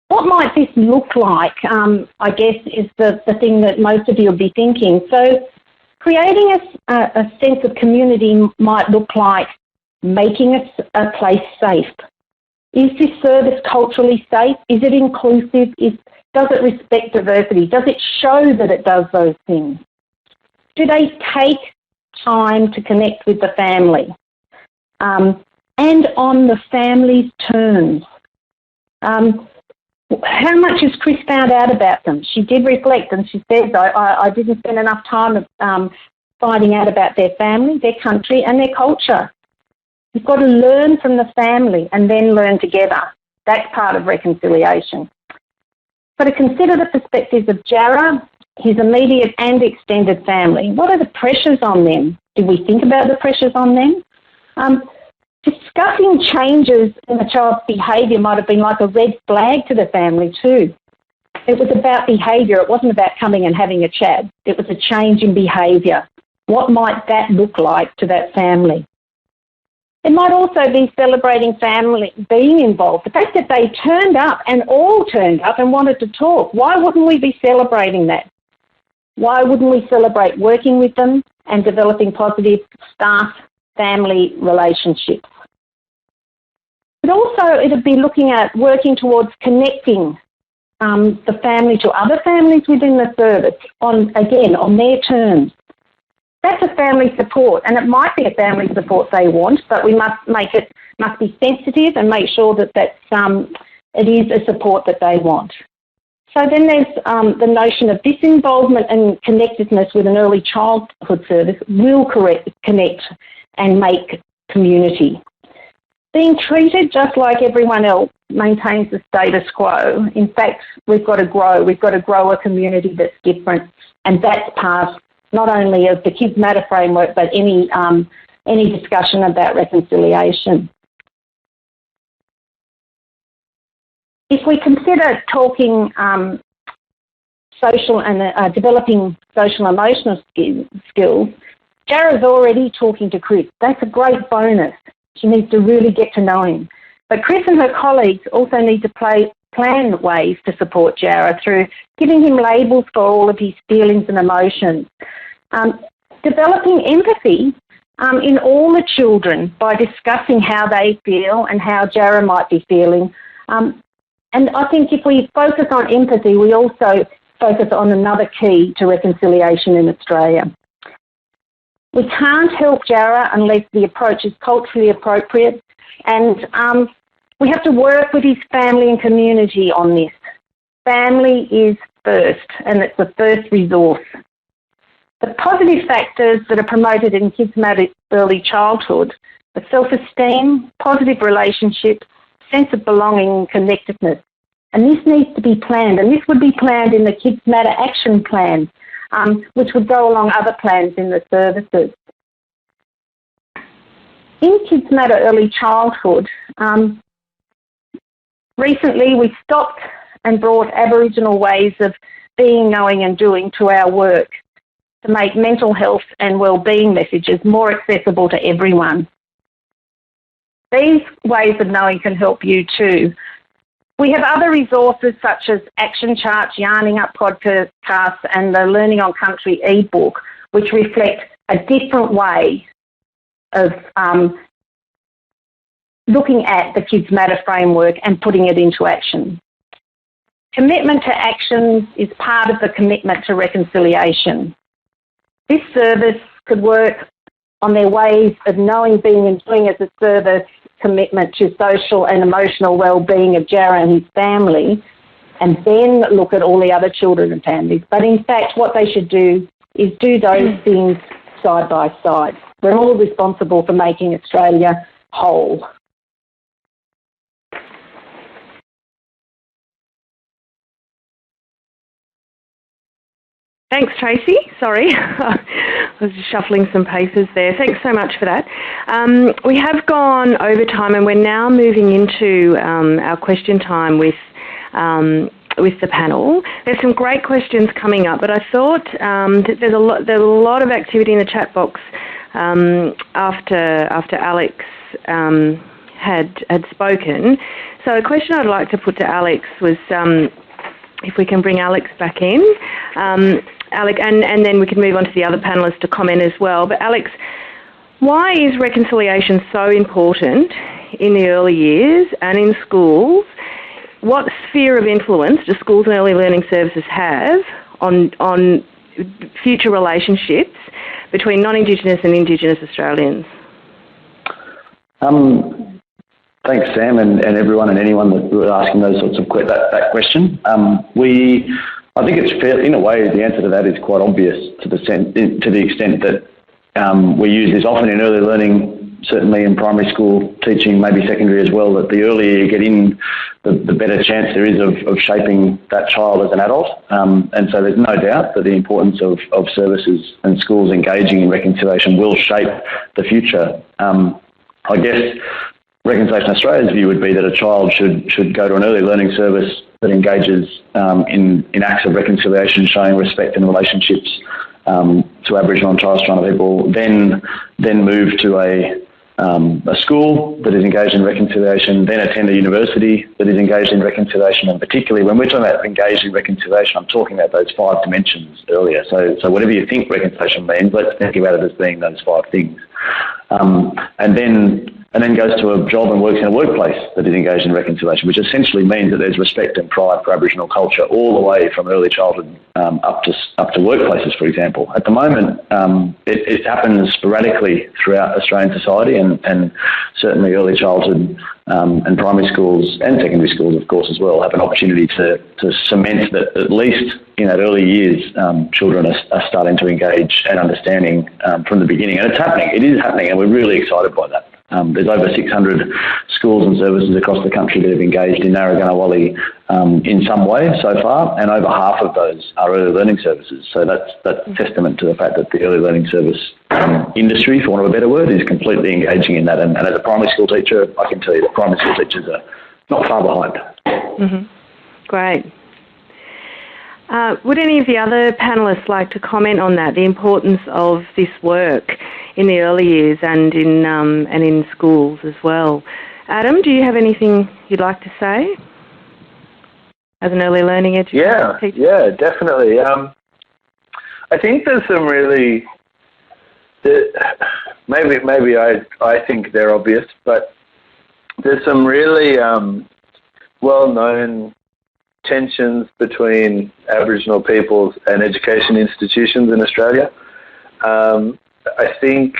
What might this look like, I guess, is the thing that most of you will be thinking. So creating a sense of community might look like making a place safe. Is this service culturally safe? Is it inclusive? Does it respect diversity? Does it show that it does those things? Do they take time to connect with the family? And on the family's terms. How much has Chris found out about them? She did reflect and she says, I didn't spend enough time finding out about their family, their country and their culture. You've got to learn from the family and then learn together. That's part of reconciliation. So to consider the perspectives of Jarrah, his immediate and extended family. What are the pressures on them? Did we think about the pressures on them? Discussing changes in the child's behaviour might have been like a red flag to the family too. It was about behaviour. It wasn't about coming and having a chat. It was a change in behaviour. What might that look like to that family? It might also be celebrating family being involved. The fact that they turned up and all turned up and wanted to talk. Why wouldn't we be celebrating that? Why wouldn't we celebrate working with them and developing positive staff-family relationships? But also it'd be looking at working towards connecting the family to other families within the service on their terms. That's a family support, and it might be a family support they want, but we must be sensitive and make sure that it is a support that they want. So then there's the notion of disinvolvement and connectedness with an early childhood service will connect and make community. Being treated just like everyone else maintains the status quo. In fact, we've got to grow. We've got to grow a community that's different, and that's part not only of the Kids Matter framework, but any discussion about reconciliation. If we consider talking social and developing social emotional skills, Jara's already talking to Chris. That's a great bonus. She needs to really get to know him. But Chris and her colleagues also need to plan ways to support Jara through giving him labels for all of his feelings and emotions. Developing empathy in all the children by discussing how they feel and how Jara might be feeling. And I think if we focus on empathy, we also focus on another key to reconciliation in Australia. We can't help Jara unless the approach is culturally appropriate, and we have to work with his family and community on this. Family is first, and it's the first resource. The positive factors that are promoted in Kids Matter early childhood are self-esteem, positive relationships, sense of belonging and connectedness. And this needs to be planned, and this would be planned in the Kids Matter action plan, which would go along other plans in the services. In Kids Matter early childhood, recently we stopped and brought Aboriginal ways of being, knowing and doing to our work to make mental health and wellbeing messages more accessible to everyone. These ways of knowing can help you too. We have other resources such as action charts, Yarning Up podcasts and the Learning on Country ebook, which reflect a different way of looking at the Kids Matter framework and putting it into action. Commitment to actions is part of the commitment to reconciliation. This service could work on their ways of knowing, being and doing as a service commitment to social and emotional well-being of Jara and his family, and then look at all the other children and families. But in fact, what they should do is do those things side by side. We're all responsible for making Australia whole. Thanks, Tracy. Sorry, I was just shuffling some papers there. Thanks so much for that. We have gone over time and we're now moving into our question time with the panel. There's some great questions coming up, but I thought that there's a lot of activity in the chat box after Alex had spoken. So a question I'd like to put to Alex was, if we can bring Alex back in. Alex, and then we can move on to the other panellists to comment as well. But Alex, why is reconciliation so important in the early years and in schools? What sphere of influence do schools and early learning services have on future relationships between non-Indigenous and Indigenous Australians? Thanks, Sam, and everyone and anyone that was asking those sorts of that question. I think it's fair, in a way, the answer to that is quite obvious to the extent that we use this often in early learning, certainly in primary school teaching, maybe secondary as well, that the earlier you get in, the better chance there is of shaping that child as an adult. And so there's no doubt that the importance of services and schools engaging in reconciliation will shape the future. I guess Reconciliation Australia's view would be that a child should go to an early learning service that engages in acts of reconciliation, showing respect in relationships to Aboriginal and Torres Strait Islander people, then move to a a school that is engaged in reconciliation, then attend a university that is engaged in reconciliation, and particularly when we're talking about engaged in reconciliation, I'm talking about those 5 dimensions earlier. So whatever you think reconciliation means, let's think about it as being those 5 things. And then goes to a job and works in a workplace that is engaged in reconciliation, which essentially means that there's respect and pride for Aboriginal culture all the way from early childhood up to workplaces, for example. At the moment, it happens sporadically throughout Australian society, and certainly early childhood and primary schools and secondary schools, of course, as well, have an opportunity to cement that at least in that early years, children are starting to engage and understanding from the beginning. And it's happening. It is happening, and we're really excited by that. There's over 600 schools and services across the country that have engaged in Narragansett in some way so far, and over half of those are early learning services. So that's testament to the fact that the early learning service industry, for want of a better word, is completely engaging in that. And as a primary school teacher, I can tell you that primary school teachers are not far behind. Mm-hmm. Great. Would any of the other panellists like to comment on that, the importance of this work in the early years and in schools as well? Adam, do you have anything you'd like to say as an early learning educator? Yeah, definitely. I think there's some really, maybe I think they're obvious, but there's some really well-known tensions between Aboriginal peoples and education institutions in Australia. I think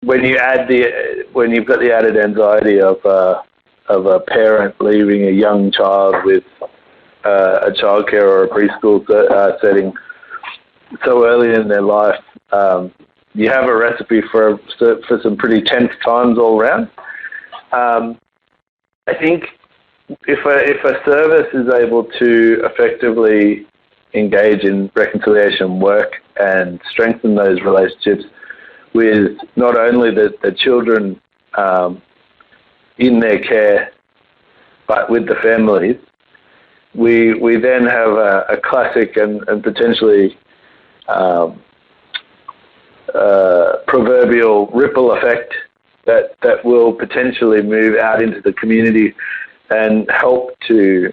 when you've got the added anxiety of a parent leaving a young child with a childcare or a preschool setting so early in their life, you have a recipe for some pretty tense times all around. I think if a service is able to effectively engage in reconciliation work and strengthen those relationships with not only the children in their care, but with the families, we then have a classic and potentially proverbial ripple effect that will potentially move out into the community and help to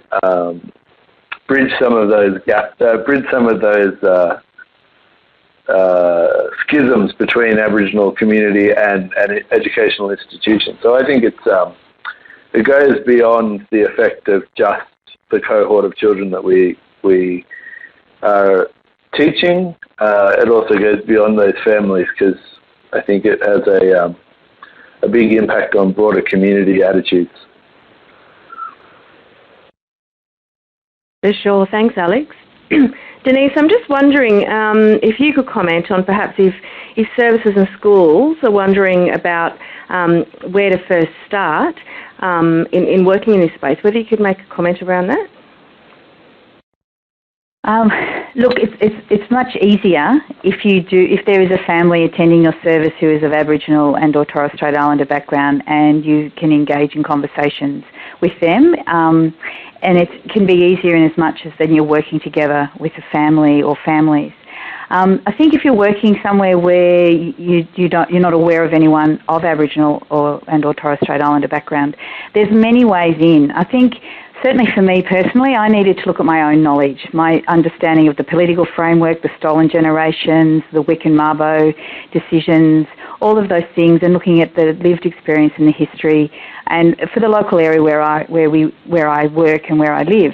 bridge some of those gaps, bridge some of those schisms between Aboriginal community and educational institutions. So I think it goes beyond the effect of just the cohort of children that we are teaching. It also goes beyond those families, because I think it has a big impact on broader community attitudes. For sure. Thanks, Alex. Denise, I'm just wondering if you could comment on perhaps if services and schools are wondering about where to first start in working in this space, whether you could make a comment around that? Look, it's much easier if there is a family attending your service who is of Aboriginal and or Torres Strait Islander background, and you can engage in conversations with them. And it can be easier in as much as then you're working together with a family or families. I think if you're working somewhere where you're not aware of anyone of Aboriginal and or Torres Strait Islander background, there's many ways in. I think certainly for me personally, I needed to look at my own knowledge, my understanding of the political framework, the stolen generations, the Wick and Mabo decisions, all of those things, and looking at the lived experience and the history, and for the local area where I work and where I live.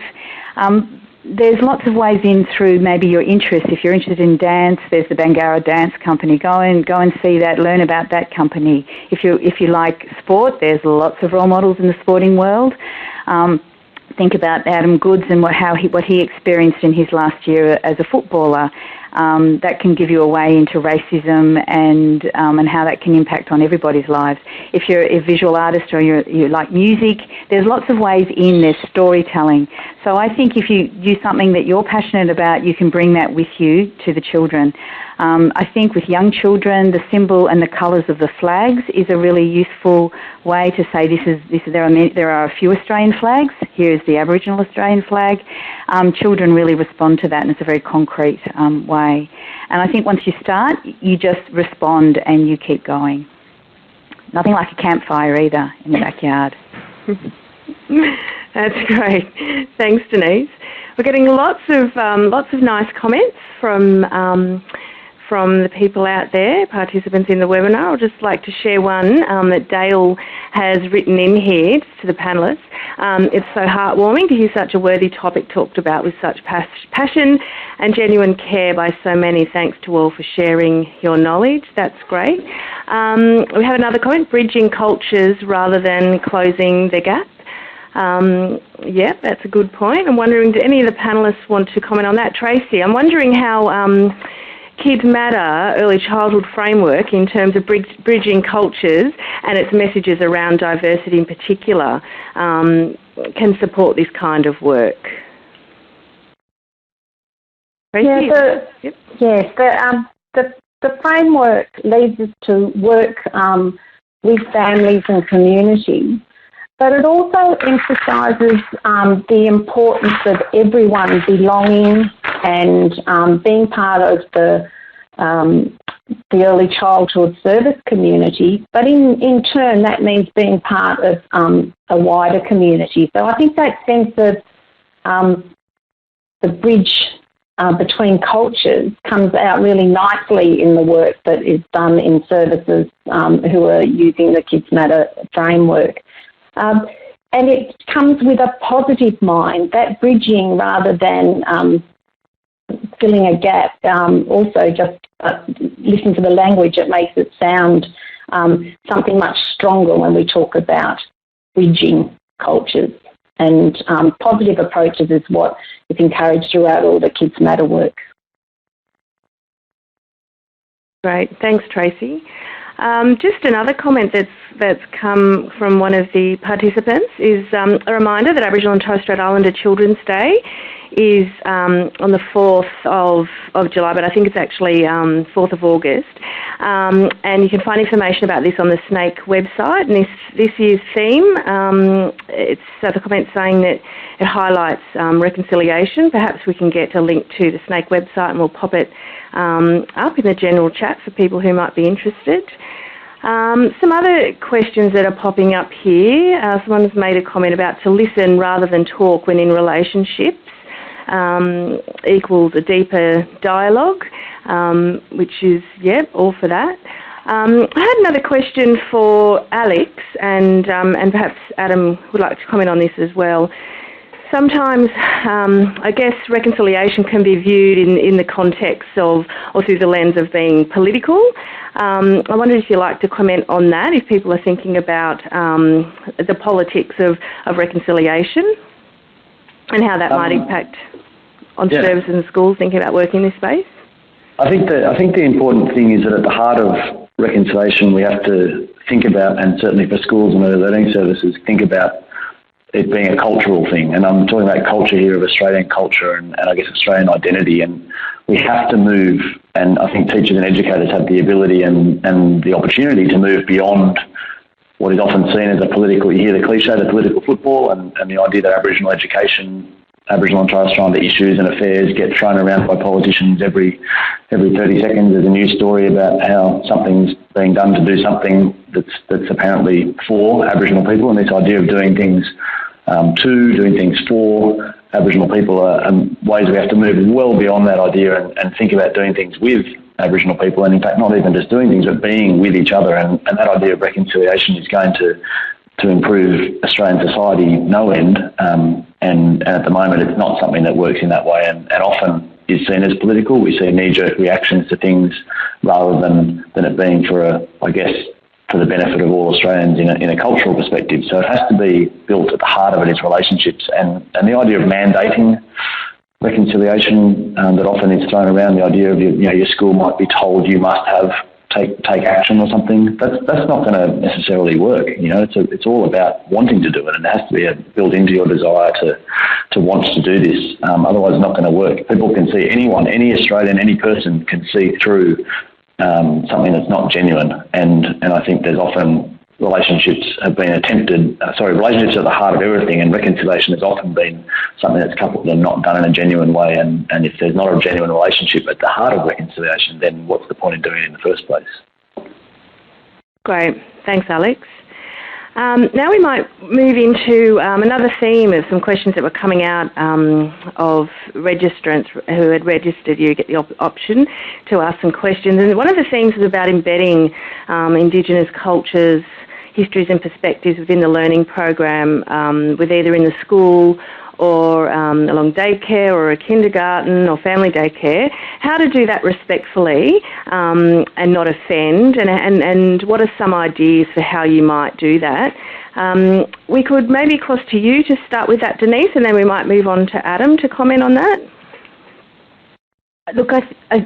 There's lots of ways in through maybe your interests. If you're interested in dance, there's the Bangarra Dance Company. Go and see that, learn about that company. If you like sport, there's lots of role models in the sporting world. Think about Adam Goodes and what he experienced in his last year as a footballer. That can give you a way into racism and how that can impact on everybody's lives. If you're a visual artist or you like music, there's lots of ways in. There's storytelling. So I think if you do something that you're passionate about, you can bring that with you to the children. I think with young children, the symbol and the colours of the flags is a really useful way to say there are a few Australian flags. Here is the Aboriginal Australian flag. Children really respond to that, and it's a very concrete way. And I think once you start, you just respond and you keep going. Nothing like a campfire either in the backyard. That's great. Thanks, Denise. We're getting lots of nice comments from the people out there, participants in the webinar. I'd just like to share one that Dale has written in here to the panellists. It's so heartwarming to hear such a worthy topic talked about with such passion and genuine care by so many. Thanks to all for sharing your knowledge. That's great. We have another comment, bridging cultures rather than closing the gap. Yeah, that's a good point. I'm wondering, do any of the panellists want to comment on that? Tracy, I'm wondering how Kids Matter early childhood framework in terms of bridging cultures and its messages around diversity in particular can support this kind of work. Tracy? The framework leads us to work with families and communities, but it also emphasises the importance of everyone belonging and being part of the early childhood service community, but in turn that means being part of a wider community. So I think that sense of the bridge between cultures comes out really nicely in the work that is done in services who are using the Kids Matter framework. And it comes with a positive mind, that bridging rather than filling a gap. Also just listen to the language, it makes it sound something much stronger when we talk about bridging cultures. And positive approaches is what is encouraged throughout all the Kids Matter work. Great, thanks Tracy. Just another comment that's come from one of the participants is a reminder that Aboriginal and Torres Strait Islander Children's Day is on the 4th of July, but I think it's actually 4th of August. And you can find information about this on the SNAKE website. And this year's theme, it's the comment saying that it highlights reconciliation. Perhaps we can get a link to the SNAKE website and we'll pop it up in the general chat for people who might be interested. Some other questions that are popping up here. Someone's made a comment about to listen rather than talk when in relationships equals a deeper dialogue, which is, all for that. I had another question for Alex, and perhaps Adam would like to comment on this as well. Sometimes, I guess, reconciliation can be viewed in the context of, or through the lens of being political. I wonder if you'd like to comment on that, if people are thinking about the politics of reconciliation and how that might impact on services and schools thinking about working in this space. I think the important thing is that at the heart of reconciliation, we have to think about, and certainly for schools and early learning services, think about it being a cultural thing. And I'm talking about culture here of Australian culture and I guess Australian identity. And we have to move, and I think teachers and educators have the ability and the opportunity to move beyond what is often seen as a political, you hear the cliche, the political football, and the idea that Aboriginal education, Aboriginal and Torres Strait Islander issues and affairs get thrown around by politicians every 30 seconds. There's a news story about how something's being done to do something that's apparently for Aboriginal people, and this idea of doing things doing things for Aboriginal people are ways we have to move well beyond that idea and think about doing things with Aboriginal people, and in fact not even just doing things but being with each other, and that idea of reconciliation is going to improve Australian society no end, and at the moment it's not something that works in that way and often is seen as political. We see knee-jerk reactions to things rather than it being for the benefit of all Australians in a cultural perspective. So it has to be built at the heart of it is relationships, and the idea of mandating reconciliation that often is thrown around, the idea of your school might be told you must take action or something. That's not going to necessarily work. It's all about wanting to do it, and it has to be built into your desire to want to do this. Otherwise, it's not going to work. People can see any Australian, any person can see through something that's not genuine, and I think there's often relationships are at the heart of everything, and reconciliation has often been something that's coupled and not done in a genuine way, and if there's not a genuine relationship at the heart of reconciliation, then what's the point in doing it in the first place? Great. Thanks, Alex. Now we might move into another theme of some questions that were coming out of registrants who had registered. You get the option to ask some questions. And one of the themes is about embedding Indigenous cultures, histories and perspectives within the learning program, with either in the school or along daycare or a kindergarten or family daycare. How to do that respectfully and not offend, and what are some ideas for how you might do that? We could maybe cross to you to start with that, Denise, and then we might move on to Adam to comment on that. Look,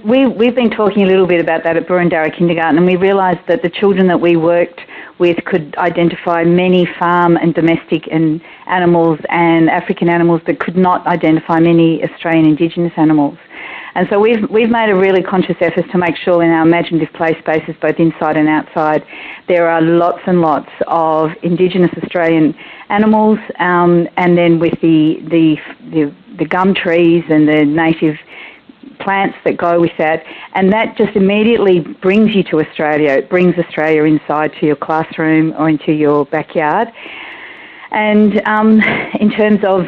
we've been talking a little bit about that at Burundara Kindergarten, and we realised that the children that we worked with could identify many farm and domestic and animals and African animals that could not identify many Australian Indigenous animals. And so we've made a really conscious effort to make sure in our imaginative play spaces, both inside and outside, there are lots and lots of Indigenous Australian animals, and then with the gum trees and the native plants that go with that, and that just immediately brings you to Australia. It brings Australia inside to your classroom or into your backyard. And in terms of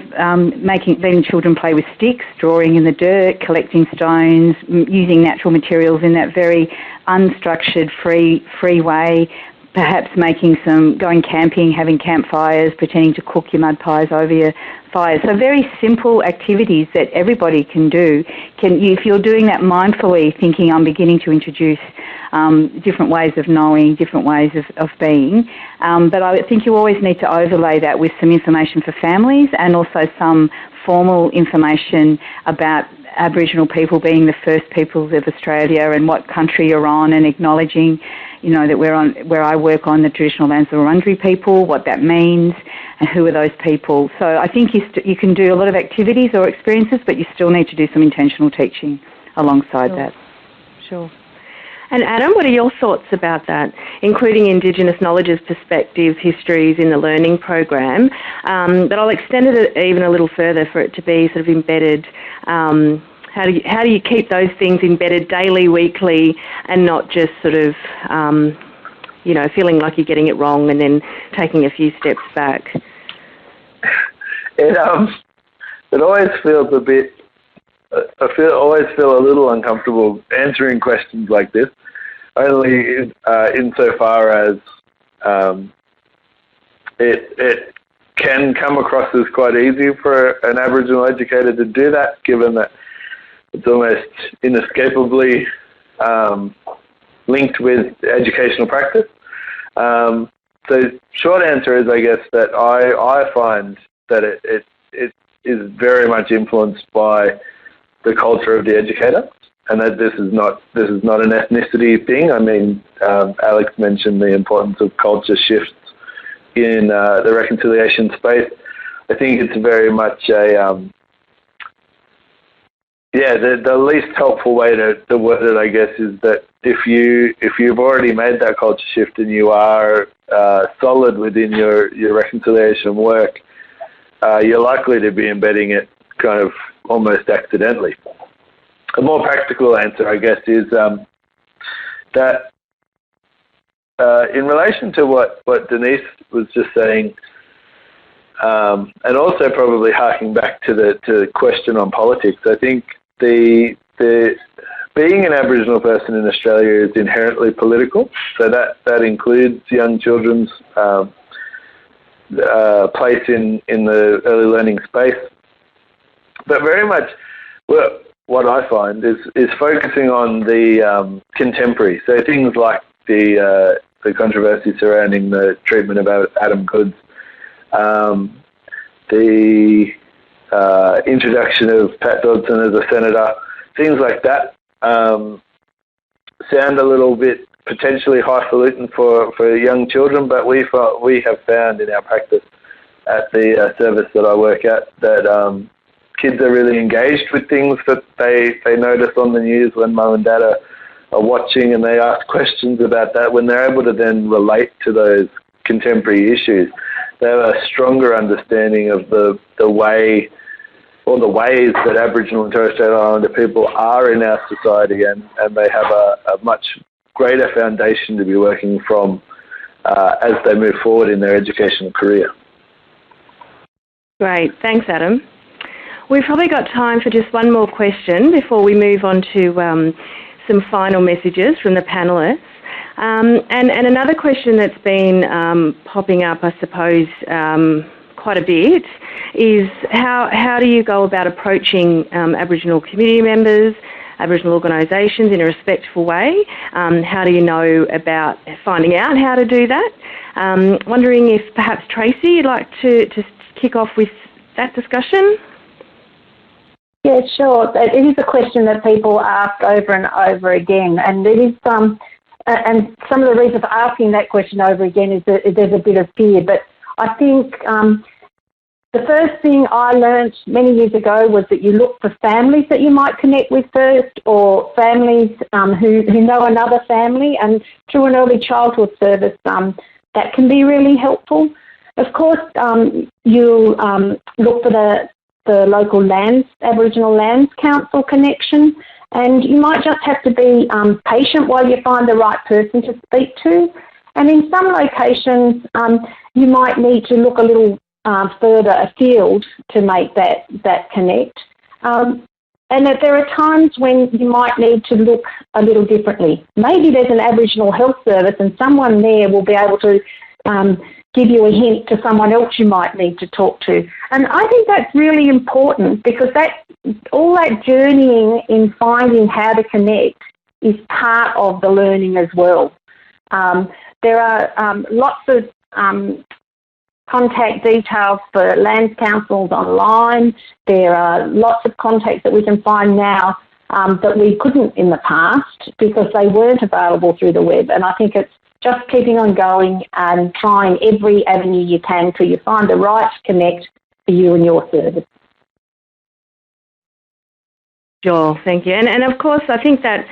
letting children play with sticks, drawing in the dirt, collecting stones, using natural materials in that very unstructured, free way, perhaps going camping, having campfires, pretending to cook your mud pies over your fire. So very simple activities that everybody can do. If you're doing that mindfully, thinking I'm beginning to introduce different ways of knowing, different ways of being. But I think you always need to overlay that with some information for families and also some formal information about Aboriginal people being the first peoples of Australia and what country you're on, and acknowledging, that where I work on the traditional lands of the Wurundjeri people, what that means, and who are those people. So I think you can do a lot of activities or experiences, but you still need to do some intentional teaching alongside that. Sure. And Adam, what are your thoughts about that, including Indigenous knowledges, perspectives, histories in the learning program? But I'll extend it even a little further for it to be sort of embedded. How do you keep those things embedded daily, weekly, and not just sort of, feeling like you're getting it wrong and then taking a few steps back? It always feels a bit. Always feel a little uncomfortable answering questions like this, only insofar as it can come across as quite easy for an Aboriginal educator to do that, given that it's almost inescapably linked with educational practice. So short answer is, I guess, that I find that it is very much influenced by the culture of the educator, and that this is not an ethnicity thing. I mean, Alex mentioned the importance of culture shifts in the reconciliation space. I think it's very much the least helpful way to word it, I guess, is that if you've already made that culture shift and you are solid within your reconciliation work, you're likely to be embedding it kind of almost accidentally. A more practical answer, I guess, is that in relation to what Denise was just saying, and also probably harking back to the question on politics, I think the being an Aboriginal person in Australia is inherently political. So that includes young children's place in the early learning space. But very much, what I find is focusing on the contemporary. So things like the controversy surrounding the treatment of Adam Goods, the introduction of Pat Dodson as a senator, things like that sound a little bit potentially highfalutin for young children, but we have found in our practice at the service that I work at that kids are really engaged with things that they notice on the news when mum and dad are watching, and they ask questions about that. When they're able to then relate to those contemporary issues, they have a stronger understanding of the way or the ways that Aboriginal and Torres Strait Islander people are in our society, and they have a much greater foundation to be working from as they move forward in their educational career. Great, thanks Adam. We've probably got time for just one more question before we move on to some final messages from the panellists. And another question that's been popping up, I suppose, quite a bit is how do you go about approaching Aboriginal community members, Aboriginal organisations in a respectful way? How do you know about finding out how to do that? Wondering if perhaps Tracy, you'd like to kick off with that discussion? Yeah, sure. It is a question that people ask over and over again, and it is and some of the reasons for asking that question over again is that there's a bit of fear. But I think the first thing I learnt many years ago was that you look for families that you might connect with first, or families who know another family, and through an early childhood service that can be really helpful. Of course, you'll look for the local Aboriginal Lands Council connection, and you might just have to be patient while you find the right person to speak to. And in some locations, you might need to look a little further afield to make that connect. And that there are times when you might need to look a little differently. Maybe there's an Aboriginal health service and someone there will be able to give you a hint to someone else you might need to talk to. And I think that's really important, because all that journeying in finding how to connect is part of the learning as well. There are lots of contact details for lands councils online. There are lots of contacts that we can find now that we couldn't in the past because they weren't available through the web. And I think it's just keeping on going and trying every avenue you can till you find the right connect for you and your service. Sure, thank you. And of course, I think that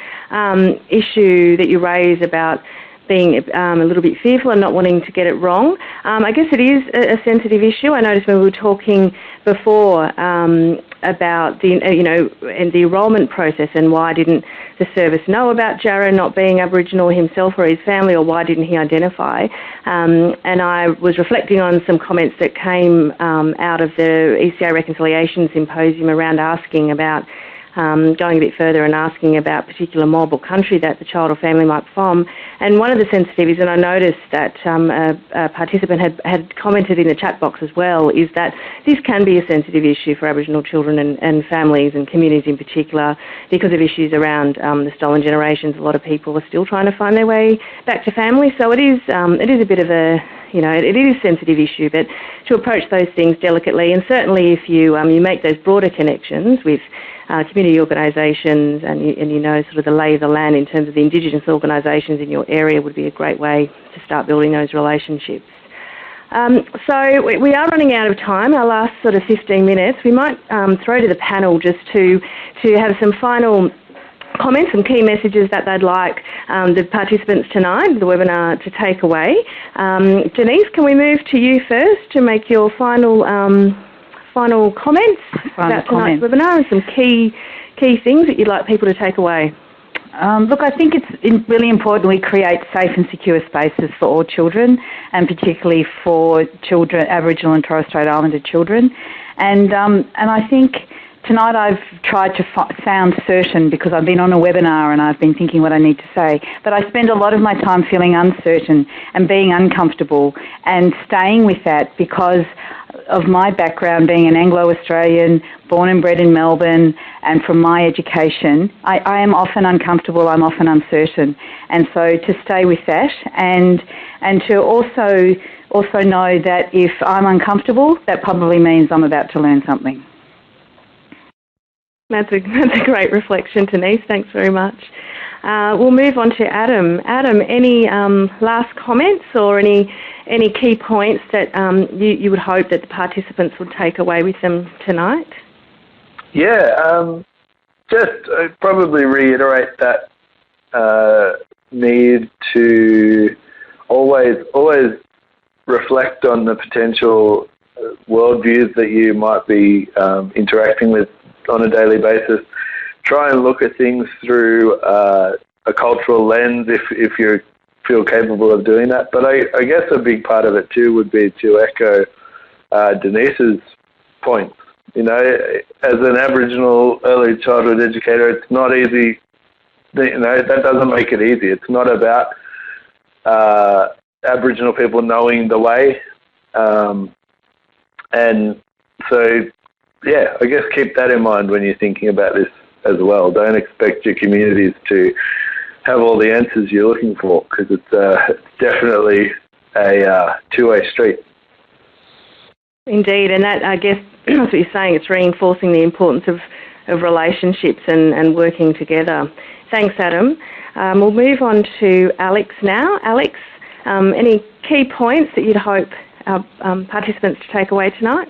issue that you raise about being a little bit fearful and not wanting to get it wrong, I guess it is a sensitive issue. I noticed when we were talking before about the and the enrolment process, and why didn't the service know about Jarrah not being Aboriginal himself or his family, or why didn't he identify? And I was reflecting on some comments that came out of the ECA Reconciliation Symposium around asking about going a bit further and asking about particular mob or country that the child or family might be from. And one of the sensitivities, and I noticed that a participant had commented in the chat box as well, is that this can be a sensitive issue for Aboriginal children and families and communities in particular because of issues around the stolen generations. A lot of people are still trying to find their way back to family. So it is a bit of a, it is a sensitive issue, but to approach those things delicately, and certainly if you make those broader connections with community organisations and sort of the lay of the land in terms of the Indigenous organisations in your area, would be a great way to start building those relationships. So we are running out of time, our last sort of 15 minutes. We might throw to the panel just to have some final comments and key messages that they'd like the participants tonight, the webinar, to take away. Denise, can we move to you first to make your final comments about tonight's webinar and some key things that you'd like people to take away? Look, I think it's really important we create safe and secure spaces for all children, and particularly for children, Aboriginal and Torres Strait Islander children. And I think tonight I've tried to sound certain because I've been on a webinar and I've been thinking what I need to say. But I spend a lot of my time feeling uncertain and being uncomfortable and staying with that because of my background being an Anglo-Australian, born and bred in Melbourne, and from my education, I am often uncomfortable, I'm often uncertain. And so to stay with that and to also know that if I'm uncomfortable, that probably means I'm about to learn something. That's a great reflection, Denise. Thanks very much. We'll move on to Adam. Adam, any last comments or any key points that you would hope that the participants would take away with them tonight? Yeah, just probably reiterate that need to always reflect on the potential worldviews that you might be interacting with on a daily basis. Try and look at things through a cultural lens if you're feel capable of doing that. But I guess a big part of it too would be to echo Denise's points. You know, as an Aboriginal early childhood educator, it's not easy. You know, that doesn't make it easy. It's not about Aboriginal people knowing the way. And so, yeah, I guess keep that in mind when you're thinking about this as well. Don't expect your communities to have all the answers you're looking for, because it's definitely a two-way street. Indeed, and that, I guess, that's what you're saying, it's reinforcing the importance of relationships and working together. Thanks, Adam. We'll move on to Alex now. Alex, any key points that you'd hope our participants to take away tonight?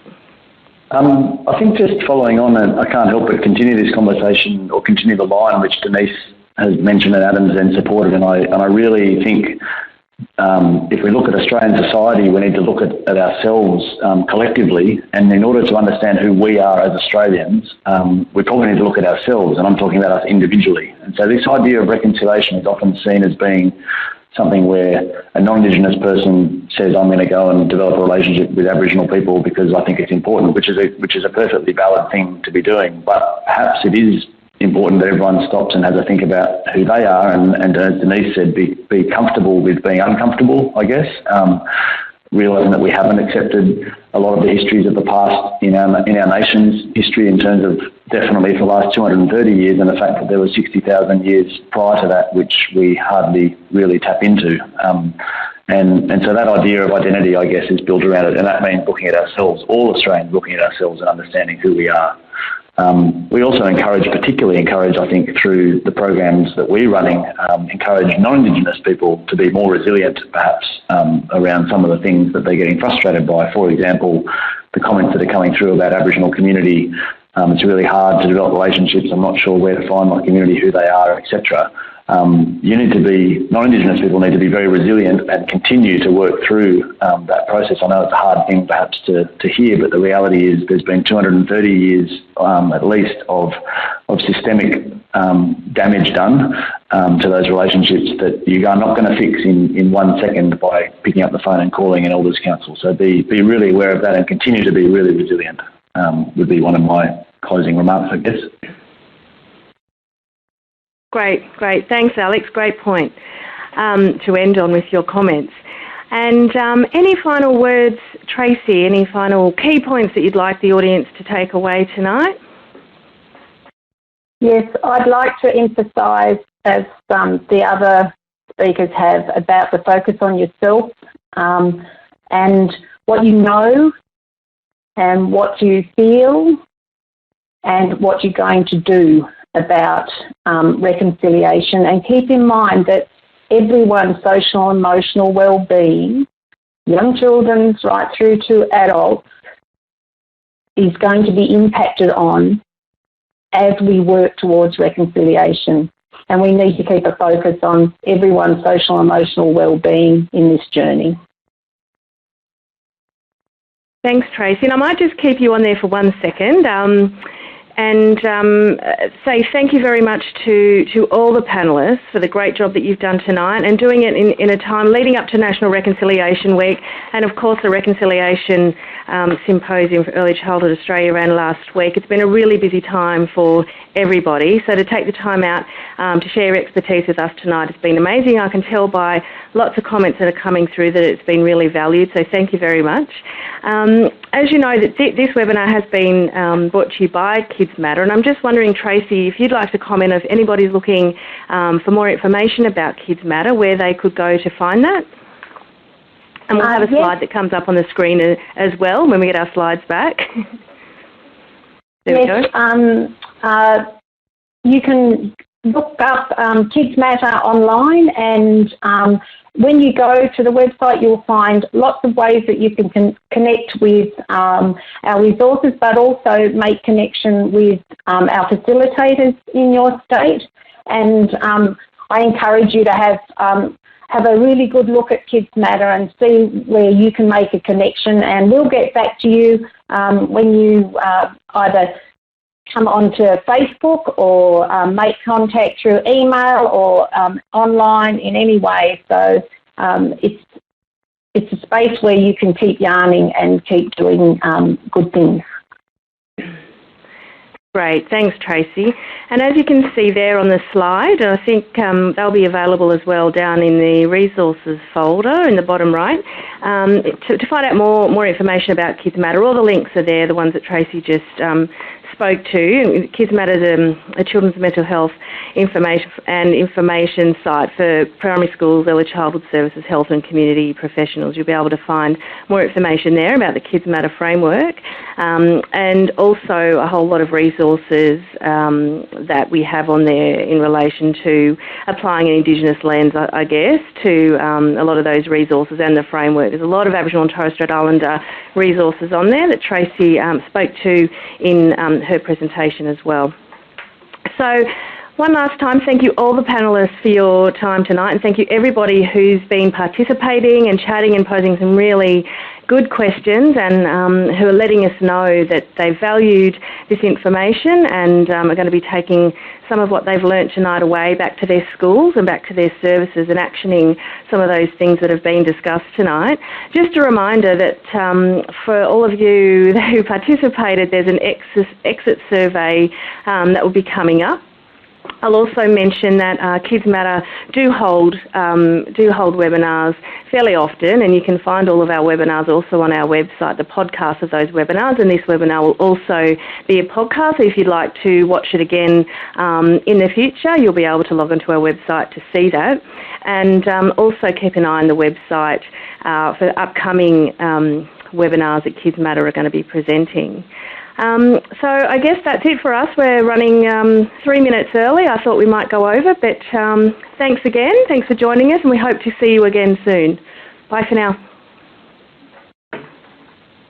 I think just following on, and I can't help but continue this conversation or continue the line which Denise has mentioned and Adam's then supported, and I really think if we look at Australian society, we need to look at ourselves collectively, and in order to understand who we are as Australians, we probably need to look at ourselves, and I'm talking about us individually. And so this idea of reconciliation is often seen as being something where a non-Indigenous person says, I'm going to go and develop a relationship with Aboriginal people because I think it's important, which is a perfectly valid thing to be doing. But perhaps it is important that everyone stops and has a think about who they are, and as Denise said, be comfortable with being uncomfortable, I guess. Realising that we haven't accepted a lot of the histories of the past in our nation's history, in terms of definitely for the last 230 years, and the fact that there was 60,000 years prior to that, which we hardly really tap into. And so that idea of identity, I guess, is built around it, and that means looking at ourselves, all Australians looking at ourselves and understanding who we are. We also particularly encourage, I think, through the programs that we're running, encourage non-Indigenous people to be more resilient, perhaps, around some of the things that they're getting frustrated by. For example, the comments that are coming through about Aboriginal community, it's really hard to develop relationships, I'm not sure where to find my community, who they are, etc. Non-Indigenous people need to be very resilient and continue to work through that process. I know it's a hard thing perhaps to hear, but the reality is there's been 230 years at least of systemic damage done to those relationships that you are not going to fix in 1 second by picking up the phone and calling an Elders Council. So be really aware of that and continue to be really resilient would be one of my closing remarks, I guess. Great. Thanks, Alex. Great point to end on with your comments. And any final words, Tracy, any final key points that you'd like the audience to take away tonight? Yes, I'd like to emphasise, as the other speakers have, about the focus on yourself and what you know and what you feel and what you're going to do about reconciliation, and keep in mind that everyone's social and emotional well-being, young children's right through to adults, is going to be impacted on as we work towards reconciliation. And we need to keep a focus on everyone's social and emotional well-being in this journey. Thanks, Tracy. And I might just keep you on there for 1 second. And say thank you very much to all the panellists for the great job that you've done tonight, and doing it in a time leading up to National Reconciliation Week, and of course the Reconciliation Symposium for Early Childhood Australia ran last week. It's been a really busy time for everybody, so to take the time out to share your expertise with us tonight has been amazing. I can tell by lots of comments that are coming through that it's been really valued, so thank you very much. As you know, this webinar has been brought to you by Kids Matter, and I'm just wondering, Tracy, if you'd like to comment if anybody's looking for more information about Kids Matter, where they could go to find that. And we'll have a slide that comes up on the screen as well when we get our slides back. There we go. You can look up Kids Matter online, and when you go to the website, you'll find lots of ways that you can connect with our resources, but also make connection with our facilitators in your state. And I encourage you to have a really good look at Kids Matter and see where you can make a connection. And we'll get back to you when you either come onto Facebook or make contact through email or online in any way. So it's a space where you can keep yarning and keep doing good things. Great, thanks Tracy. And as you can see there on the slide, I think they'll be available as well down in the resources folder in the bottom right. To find out more information about Kids Matter, all the links are there, the ones that Tracy just spoke to. Kids Matter is a children's mental health information site for primary schools, early childhood services, health and community professionals. You'll be able to find more information there about the Kids Matter framework, and also a whole lot of resources that we have on there in relation to applying an Indigenous lens, I guess, to a lot of those resources and the framework. There's a lot of Aboriginal and Torres Strait Islander resources on there that Tracy spoke to in her presentation as well. So one last time, thank you all the panellists for your time tonight, and thank you everybody who's been participating and chatting and posing some really good questions, and who are letting us know that they valued this information and are going to be taking some of what they've learnt tonight away back to their schools and back to their services and actioning some of those things that have been discussed tonight. Just a reminder that for all of you who participated, there's an exit survey that will be coming up. I'll also mention that Kids Matter do hold webinars fairly often, and you can find all of our webinars also on our website, the podcast of those webinars, and this webinar will also be a podcast. So if you'd like to watch it again in the future, you'll be able to log onto our website to see that. And also keep an eye on the website for upcoming webinars that Kids Matter are going to be presenting. So I guess that's it for us. We're running 3 minutes early. I thought we might go over, but thanks again. Thanks for joining us, and we hope to see you again soon. Bye for now.